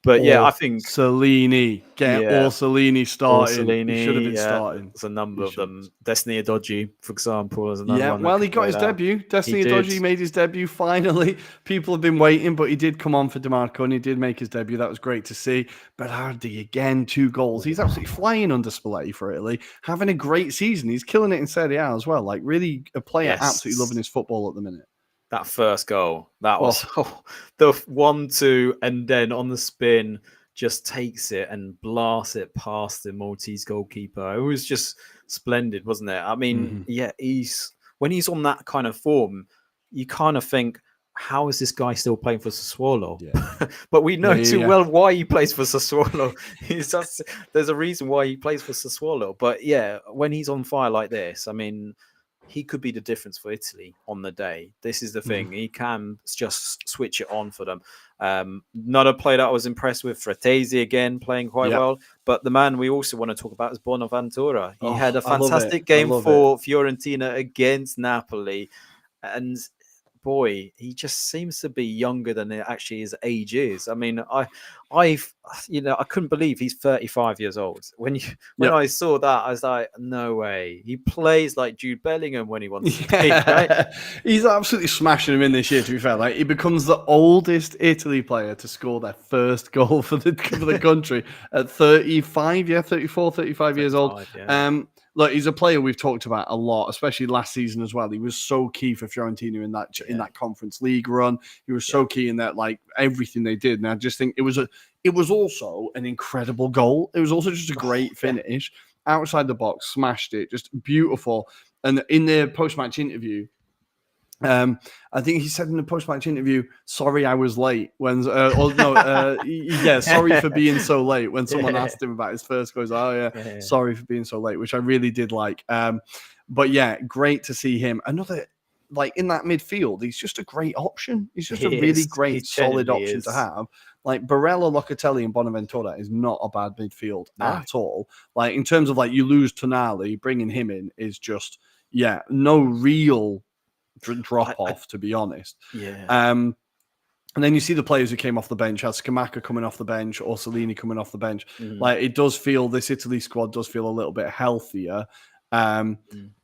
but yeah, I think Orsolini, Orsolini starting. He should have been starting. There's a number of them. Destiny Adoji, for example, is another one. Well, he got his debut. Destiny Adoji made his debut finally. People have been waiting, but he did come on for DeMarco and he did make his debut. That was great to see. Berardi again, 2 goals. He's absolutely flying under Spalletti for Italy, having a great season. He's killing it in Serie A as well. Like really a player absolutely loving his football at the minute. That first goal, that was the 1-2, and then on the spin, just takes it and blasts it past the Maltese goalkeeper. It was just splendid, wasn't it? I mean, when he's on that kind of form, you kind of think, how is this guy still playing for Sassuolo? Yeah. But we know too well why he plays for Sassuolo. There's a reason why he plays for Sassuolo. But yeah, when he's on fire like this, I mean, he could be the difference for Italy on the day. This is the thing. He can just switch it on for them. Another player that I was impressed with, Fratesi, again, playing quite well. But the man we also want to talk about is Bonaventura. He had a fantastic game for Fiorentina against Napoli. And boy, he just seems to be younger than it actually his age is. I mean, I couldn't believe he's 35 years old. When I saw that, I was like, no way. He plays like Jude Bellingham when he wants to be, right? He's absolutely smashing him in this year, to be fair. Like, he becomes the oldest Italy player to score their first goal for the country at 35 years old. Yeah. Look, he's a player we've talked about a lot, especially last season as well. He was so key for Fiorentina in that Conference League run. He was so key in that, like, everything they did. And I just think it was also an incredible goal. It was also just a great finish outside the box, smashed it, just beautiful. And in the post-match interview, I think he said in the post-match interview, "Sorry, I was late." When sorry for being so late. When someone asked him about his first goal, sorry for being so late, which I really did like. But yeah, great to see him. Another, like, in that midfield, he's just a great option. He's just a really great, solid option to have. Like, Barella, Locatelli, and Bonaventura is not a bad midfield at all. Like, in terms of, like, you lose Tonali, bringing him in is just no real drop off, to be honest. And then you see the players who came off the bench, had Scamacca coming off the bench, Orsolini coming off the bench. Like, it does feel, this Italy squad does feel a little bit healthier. And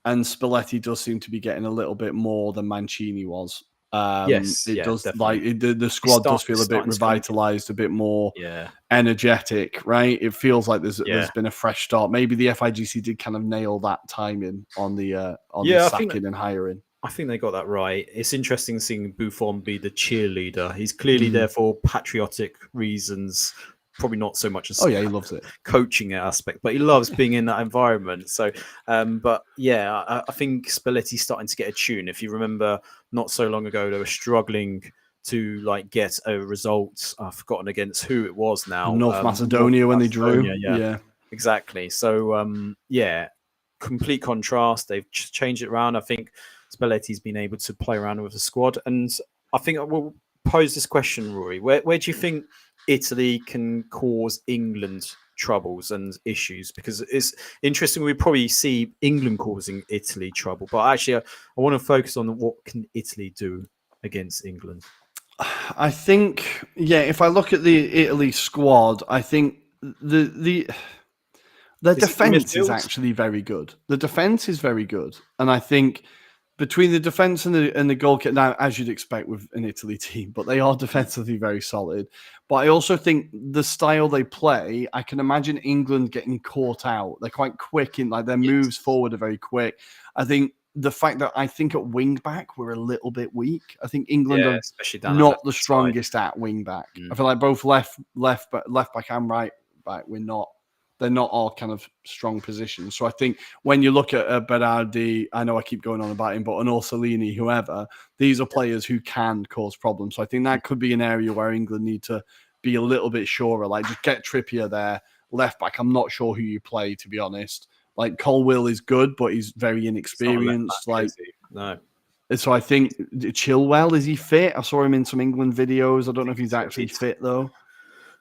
Spalletti does seem to be getting a little bit more than Mancini was. It does, definitely. Like, the squad does feel a bit revitalized, a bit more energetic, right? It feels like there's been a fresh start. Maybe the FIGC did kind of nail that timing on the sacking and hiring. I think they got that right. It's interesting seeing Buffon be the cheerleader. He's clearly there for patriotic reasons, probably not so much as he loves it, coaching aspect, but he loves being in that environment. So, I think Spalletti's starting to get a tune. If you remember, not so long ago, they were struggling to get a result. I've forgotten against who it was now. North Macedonia when they drew. Yeah, exactly. So, complete contrast. They've changed it around. I think Spalletti's been able to play around with the squad. And I think I will pose this question, Rory. Where do you think Italy can cause England troubles and issues? Because it's interesting. We probably see England causing Italy trouble. But actually, I want to focus on what can Italy do against England. I think, if I look at the Italy squad, I think the defense is actually very good. The defense is very good. And I think between the defense and the goalkeeper, now as you'd expect with an Italy team, but they are defensively very solid. But I also think the style they play, I can imagine England getting caught out. They're quite quick in like their moves forward are very quick. I think the fact that I think at wing back we're a little bit weak. I think England are especially down not the strongest at wing back. Mm. I feel like both left back and right back they're not all kind of strong positions. So I think when you look at Berardi, I know I keep going on about him, but an Orsolini, whoever, these are players who can cause problems. So I think that could be an area where England need to be a little bit surer. Like just get Trippier there, left back. I'm not sure who you play, to be honest. Like Colwill is good, but he's very inexperienced. Back, no. So I think Chilwell, is he fit? I saw him in some England videos. I don't know if he's actually fit though.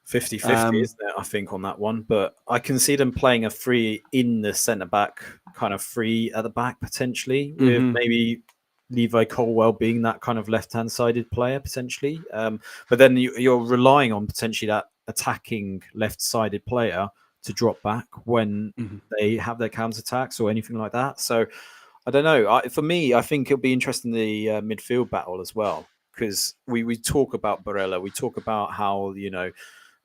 50-50, isn't it, I think, on that one. But I can see them playing a free in the centre-back, kind of free at the back, potentially, with maybe Levi Colwell being that kind of left-hand-sided player, potentially. But then you're relying on potentially that attacking left-sided player to drop back when they have their counter-attacks or anything like that. So, I don't know. For me, I think it'll be interesting, the midfield battle as well, because we talk about Barella, we talk about how,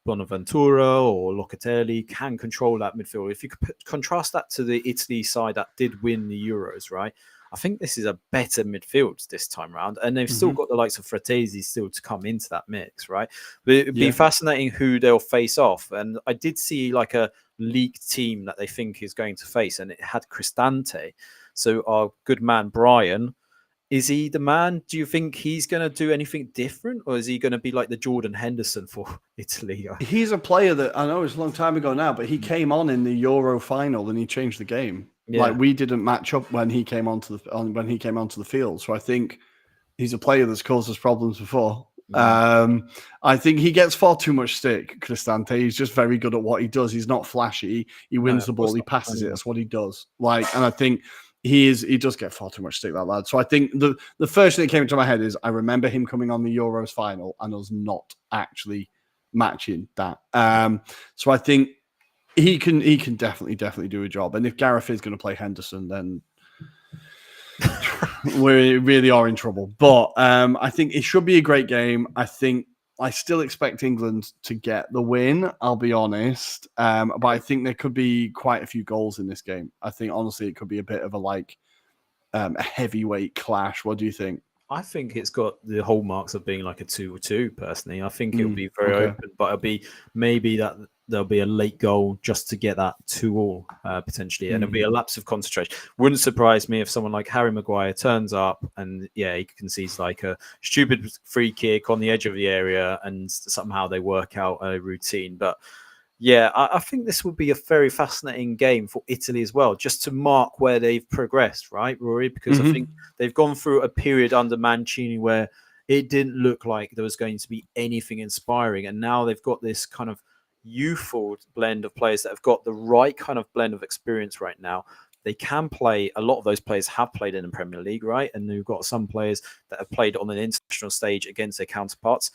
Bonaventura or Locatelli can control that midfield. If you could contrast that to the Italy side that did win the Euros, right? I think this is a better midfield this time around, and they've still got the likes of Fratesi still to come into that mix, right? But it'd be fascinating who they'll face off. And I did see like a leaked team that they think is going to face, and it had Cristante. So our good man Brian, is he the man? Do you think he's going to do anything different, or is he going to be like the Jordan Henderson for Italy? He's a player that I know it's a long time ago now, but he came on in the Euro final and he changed the game. Yeah. Like we didn't match up when he came onto the field. So I think he's a player that's caused us problems before. I think he gets far too much stick, Cristante. He's just very good at what he does. He's not flashy. He wins the ball. He passes it. That's what he does. And I think he does get far too much stick, that lad. So I think the first thing that came into my head is I remember him coming on the Euros final and us not actually matching that. So I think he can definitely do a job. And if Gareth is going to play Henderson, then we really are in trouble. But I think it should be a great game. I still expect England to get the win, I'll be honest. But I think there could be quite a few goals in this game. I think, honestly, it could be a bit of a heavyweight clash. What do you think? I think it's got the hallmarks of being like a 2-2, personally. I think it'll be very open, but it'll be maybe that there'll be a late goal just to get that 2-2 potentially, and it'll be a lapse of concentration. Wouldn't surprise me if someone like Harry Maguire turns up and he concedes like a stupid free kick on the edge of the area and somehow they work out a routine. But yeah, I think this will be a very fascinating game for Italy as well, just to mark where they've progressed, right, Rory? Because I think they've gone through a period under Mancini where it didn't look like there was going to be anything inspiring. And now they've got this kind of youthful blend of players that have got the right kind of blend of experience right now. They can play. A lot of those players have played in the Premier League, right? And you've got some players that have played on an international stage against their counterparts.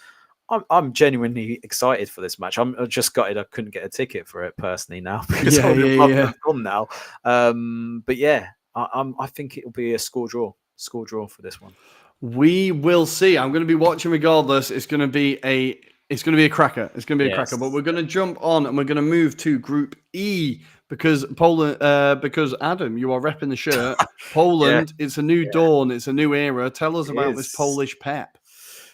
I'm genuinely excited for this match. I'm just gutted I couldn't get a ticket for it personally now because I've gone now. But yeah, I think it'll be a score draw for this one. We will see. I'm going to be watching regardless. It's going to be a cracker. It's going to be a cracker. But we're going to jump on and we're going to move to Group E because Poland. Because Adam, you are repping the shirt. Poland. It's a new dawn. It's a new era. Tell us about this Polish Pep.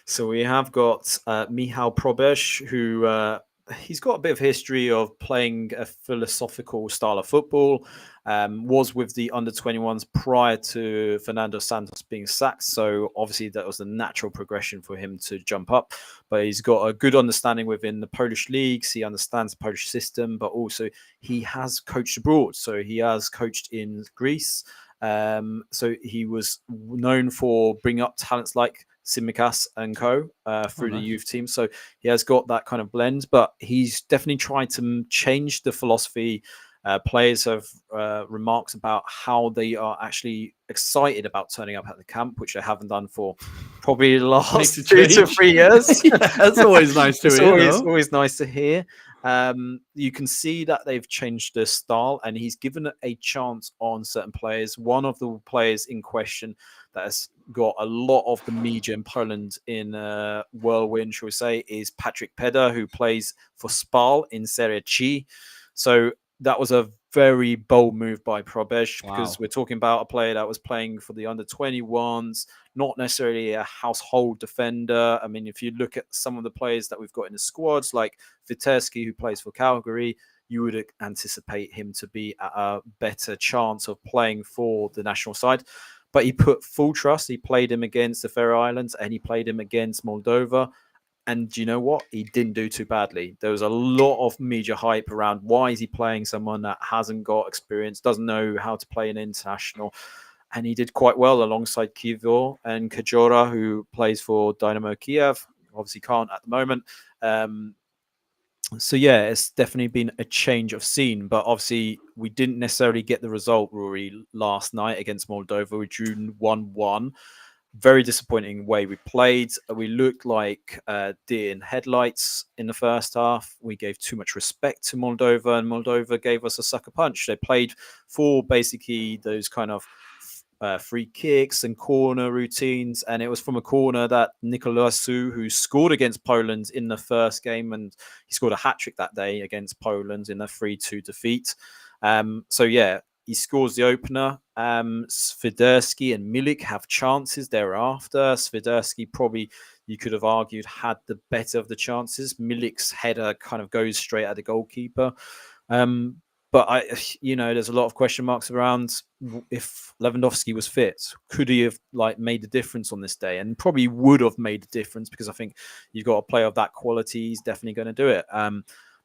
So we have got Michał Probierz, who he's got a bit of history of playing a philosophical style of football. Was with the under-21s prior to Fernando Santos being sacked. So obviously that was the natural progression for him to jump up. But he's got a good understanding within the Polish leagues. He understands the Polish system, but also he has coached abroad. So he has coached in Greece. So he was known for bringing up talents like Tsimikas and co through the youth team. So he has got that kind of blend, but he's definitely tried to change the philosophy. Players have remarks about how they are actually excited about turning up at the camp, which they haven't done for probably the last 2 to 3 years. That's always nice to hear. It's always nice to hear. You can see that they've changed their style, and he's given a chance on certain players. One of the players in question that has got a lot of the media in Poland in whirlwind, shall we say, is Patrick Peda, who plays for Spal in Serie C. So that was a very bold move by Probej, because we're talking about a player that was playing for the under 21s, not necessarily a household defender. I mean, if you look at some of the players that we've got in the squads, like Witerski, who plays for Calgary, you would anticipate him to be at a better chance of playing for the national side. But he put full trust. He played him against the Faroe Islands, and he played him against Moldova. And you know what? He didn't do too badly. There was a lot of media hype around why is he playing someone that hasn't got experience, doesn't know how to play an international. And he did quite well alongside Kivo and Kajora, who plays for Dynamo Kiev. Obviously can't at the moment. So yeah, it's definitely been a change of scene. But obviously we didn't necessarily get the result, Rory, last night against Moldova. We drew 1-1. Very disappointing way we played. We looked like deer in headlights in the first half. We gave too much respect to Moldova, and Moldova gave us a sucker punch. They played for basically those kind of free kicks and corner routines, and it was from a corner that Nicolasu, who scored against Poland in the first game, and he scored a hat-trick that day against Poland in a 3-2 defeat. So yeah, he scores the opener. Swiderski and Milik have chances thereafter. Swiderski probably, you could have argued, had the better of the chances. Milik's header kind of goes straight at the goalkeeper. But there's a lot of question marks around if Lewandowski was fit. Could he have made a difference on this day? And probably would have made a difference, because I think you've got a player of that quality. He's definitely going to do it.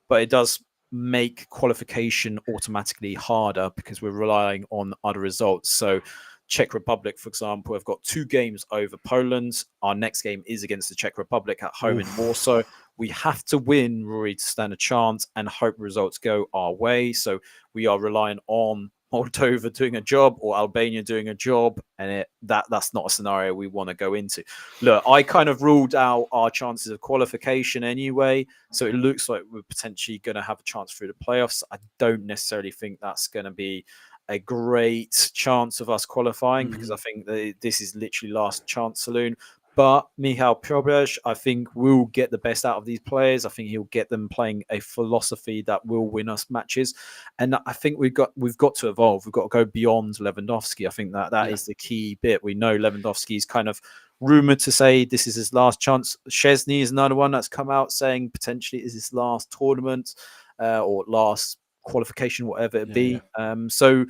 But it does make qualification automatically harder because we're relying on other results. So Czech Republic, for example, have got 2 games over Poland. Our next game is against the Czech Republic at home in Warsaw. We have to win, Rory, to stand a chance, and hope results go our way. So we are relying on Moldova doing a job or Albania doing a job, and that's not a scenario we want to go into. Look, I kind of ruled out our chances of qualification anyway, so it looks like we're potentially going to have a chance through the playoffs. I don't necessarily think that's going to be a great chance of us qualifying, because I think this is literally last chance saloon. But Michal Probej, I think, will get the best out of these players. I think he'll get them playing a philosophy that will win us matches. And I think we've got to evolve. We've got to go beyond Lewandowski. I think that is the key bit. We know Lewandowski is kind of rumored to say this is his last chance. Szczesny is another one that's come out saying potentially is his last tournament or last qualification, whatever it be. So,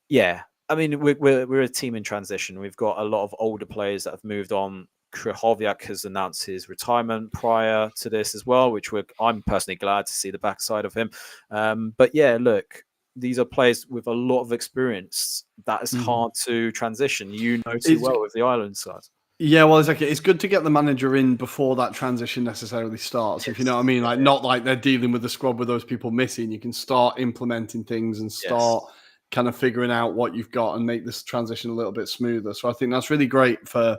yeah. I mean, we're a team in transition. We've got a lot of older players that have moved on. Krychowiak has announced his retirement prior to this as well, which I'm personally glad to see the backside of him. But yeah, look, these are players with a lot of experience. That is hard to transition. You know too well with the Ireland side. Yeah, well, exactly. It's good to get the manager in before that transition necessarily starts, if you know what I mean. Not like they're dealing with the squad with those people missing. You can start implementing things and start kind of figuring out what you've got and make this transition a little bit smoother. So I think that's really great for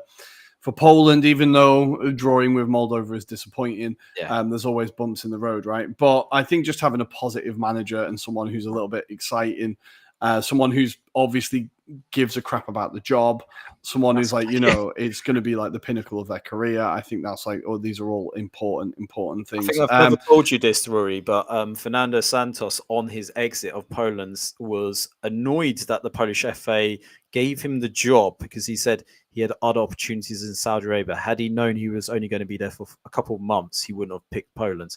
Poland, even though drawing with Moldova is disappointing. There's always bumps in the road, right? But I think just having a positive manager and someone who's a little bit exciting, someone who's obviously gives a crap about the job, someone who's it's going to be like the pinnacle of their career. I think that's these are all important things. I think I've never told you this, Rory, but Fernando Santos on his exit of Poland was annoyed that the Polish FA gave him the job, because he said he had other opportunities in Saudi Arabia. Had he known he was only going to be there for a couple of months, he wouldn't have picked Poland.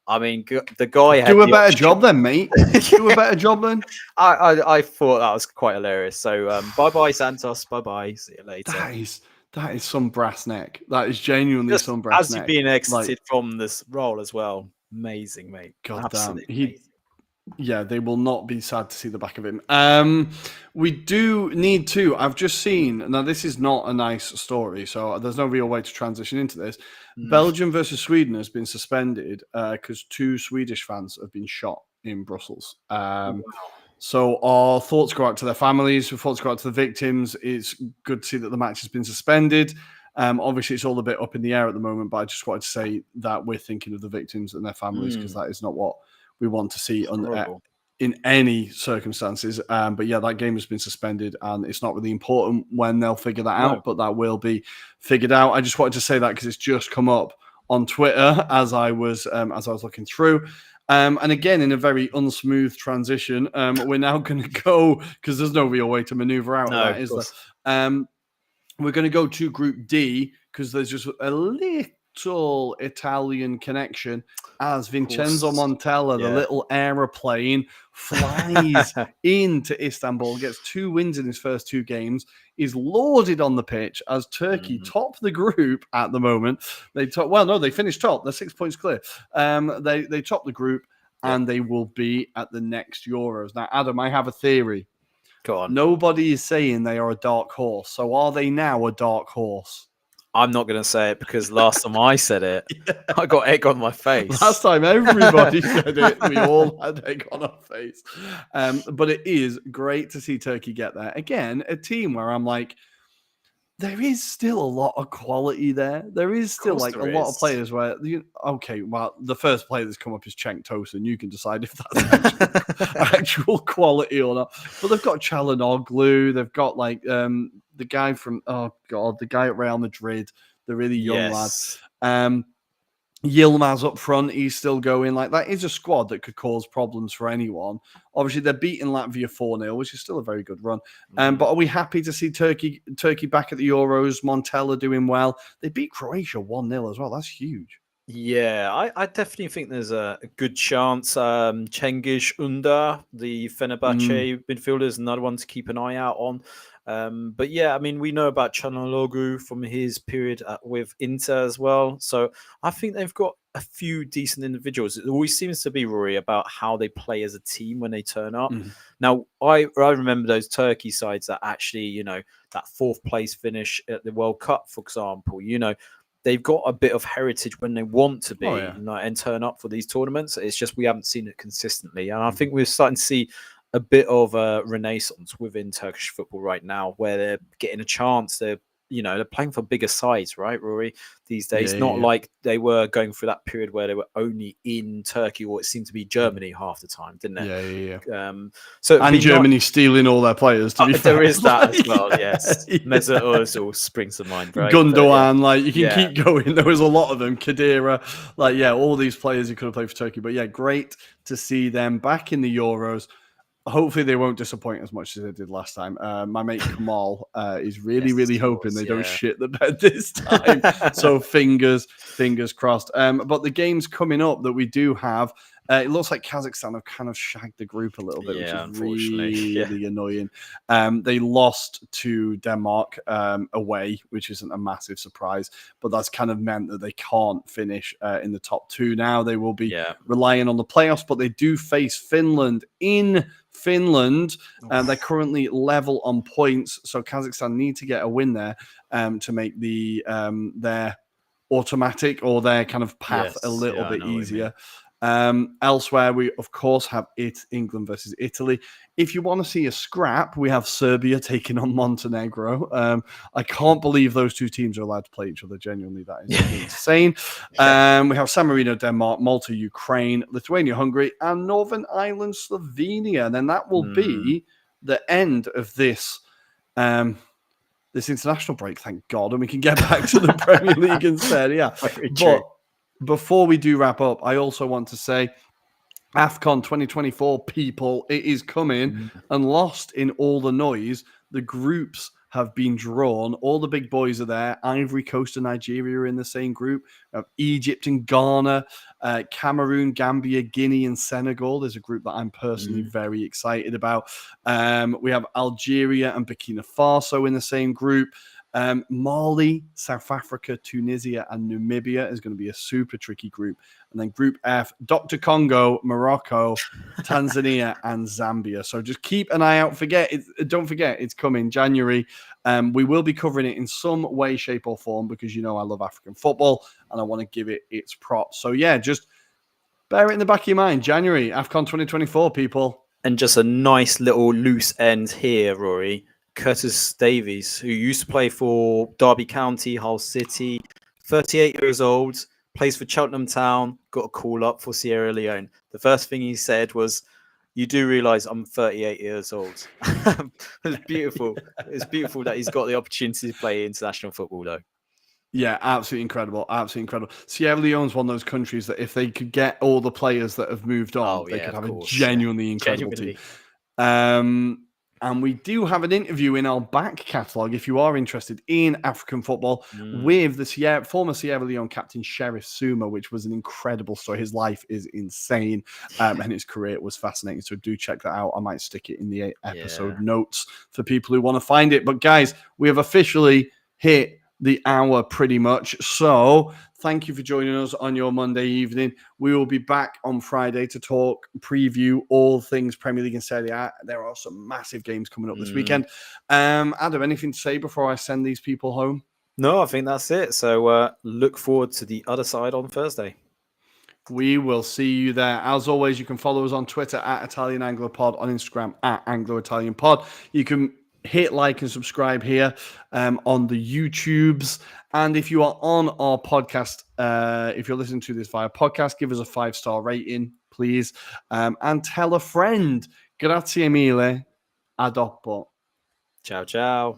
I mean, the guy had do a better job then, mate. Do a better job then. I thought that was quite hilarious. So bye Santos, bye. See you later. That is some brass neck. That is genuinely some brass neck. As you've been exited from this role as well. Amazing, mate. God Absolutely damn. amazing. Yeah, they will not be sad to see the back of him. We do need to. I've just seen. Now, this is not a nice story, so there's no real way to transition into this. Belgium versus Sweden has been suspended because 2 Swedish fans have been shot in Brussels. So our thoughts go out to their families. Our thoughts go out to the victims. It's good to see that the match has been suspended. Obviously, it's all a bit up in the air at the moment, but I just wanted to say that we're thinking of the victims and their families because that is not what we want to see in any circumstances. But yeah, that game has been suspended, and it's not really important when they'll figure that out, but that will be figured out. I just wanted to say that because it's just come up on Twitter as I was looking through. And again, in a very unsmooth transition, we're now going to go, because there's no real way to maneuver out of that, is there? We're going to go to Group D because there's just a little Italian connection as Vincenzo Montella, the little aeroplane, flies into Istanbul, gets 2 wins in his first 2 games, is lauded on the pitch as Turkey top the group at the moment. They finished top. They're 6 points clear. They top the group and they will be at the next Euros. Now, Adam, I have a theory. Go on. Nobody is saying they are a dark horse. So are they now a dark horse? I'm not going to say it because last time I said it, I got egg on my face. Last time everybody said it, we all had egg on our face. But it is great to see Turkey get there. Again, a team where I'm like, there is still a lot of quality there. There is still like a lot of players where, the first player that's come up is Cenk Tosun. You can decide if that's actual quality or not. But they've got Çalhanoğlu. They've got like the guy from, the guy at Real Madrid, the really young lad. Yilmaz up front, he's still going. Like, that is a squad that could cause problems for anyone. Obviously, they're beating Latvia 4-0, which is still a very good run. But are we happy to see Turkey back at the Euros? Montella doing well. They beat Croatia 1-0 as well. That's huge. Yeah, I definitely think there's a good chance. Cengiz Ünder, the Fenerbahce midfielder, is another one to keep an eye out on. But yeah, I mean, we know about Çalhanoğlu from his period with Inter as well. So I think they've got a few decent individuals. It always seems to be, Rory, about how they play as a team when they turn up. Now, I remember those Turkey sides that actually, that 4th place finish at the World Cup, for example, they've got a bit of heritage when they want to be and turn up for these tournaments. It's just we haven't seen it consistently. And I think we're starting to see a bit of a renaissance within Turkish football right now, where they're getting a chance. They're playing for bigger sides, right, Rory, these days. Not like they were going through that period where they were only in Turkey, or it seemed to be Germany half the time, didn't it? And Germany stealing all their players, to be fair. There is that as well, yes. Mesut Ozil springs to mind, right? Gundogan, you can keep going. There was a lot of them. Khedira, all these players who could have played for Turkey. But yeah, great to see them back in the Euros. Hopefully they won't disappoint as much as they did last time. My mate Kamal is really hoping they don't shit the bed this time. So fingers crossed. But the games coming up that we do have, it looks like Kazakhstan have kind of shagged the group a little bit, which is really annoying. They lost to Denmark away, which isn't a massive surprise, but that's kind of meant that they can't finish in the top 2 now. They will be relying on the playoffs, but they do face Finland in Finland, and they're currently level on points. So Kazakhstan need to get a win there to make their automatic or their kind of path a little bit easier. Elsewhere, we of course have England versus Italy. If you want to see a scrap, we have Serbia taking on Montenegro. I can't believe those 2 teams are allowed to play each other. Genuinely, that is insane. We have San Marino, Denmark, Malta, Ukraine, Lithuania, Hungary, and Northern Ireland, Slovenia. And then that will be the end of this international break, thank God, and we can get back to the Premier League instead. Yeah, but before we do wrap up, I also want to say AFCON 2024, people, it is coming, and lost in all the noise, the groups have been drawn. All the big boys are there. Ivory Coast and Nigeria are in the same group. Egypt and Ghana, Cameroon, Gambia, Guinea, and Senegal. There's a group that I'm personally very excited about. We have Algeria and Burkina Faso in the same group. Mali, South Africa, Tunisia, and Namibia is going to be a super tricky group. And then Group F, Dr. Congo, Morocco, Tanzania, and Zambia. So just keep an eye out. Don't forget, it's coming January. We will be covering it in some way, shape, or form because I love African football and I want to give it its props. So yeah, just bear it in the back of your mind. January, AFCON 2024, people. And just a nice little loose end here, Rory. Curtis Davies, who used to play for Derby County, Hull City, 38 years old, plays for Cheltenham Town, got a call up for Sierra Leone. The first thing he said was, "You do realise I'm 38 years old." It was beautiful. It's beautiful that he's got the opportunity to play international football, though. Yeah, absolutely incredible. Absolutely incredible. Sierra Leone's one of those countries that if they could get all the players that have moved on, they could have a genuinely incredible team. And we do have an interview in our back catalogue, if you are interested in African football, with the former Sierra Leone captain, Sheriff Suma, which was an incredible story. His life is insane, and his career was fascinating. So do check that out. I might stick it in the episode notes for people who want to find it. But guys, we have officially hit the hour pretty much. So thank you for joining us on your Monday evening. We will be back on Friday to preview all things Premier League and Serie A. There are some massive games coming up this weekend. Adam, anything to say before I send these people home? No, I think that's it. So look forward to the other side on Thursday. We will see you there. As always, you can follow us on Twitter at Italian Anglo Pod, on Instagram at Anglo-Italian Pod. You can hit like and subscribe here on the YouTubes. And if you are on our podcast, if you're listening to this via podcast, give us a 5-star rating, please. And tell a friend. Grazie mille. A dopo. Ciao, ciao.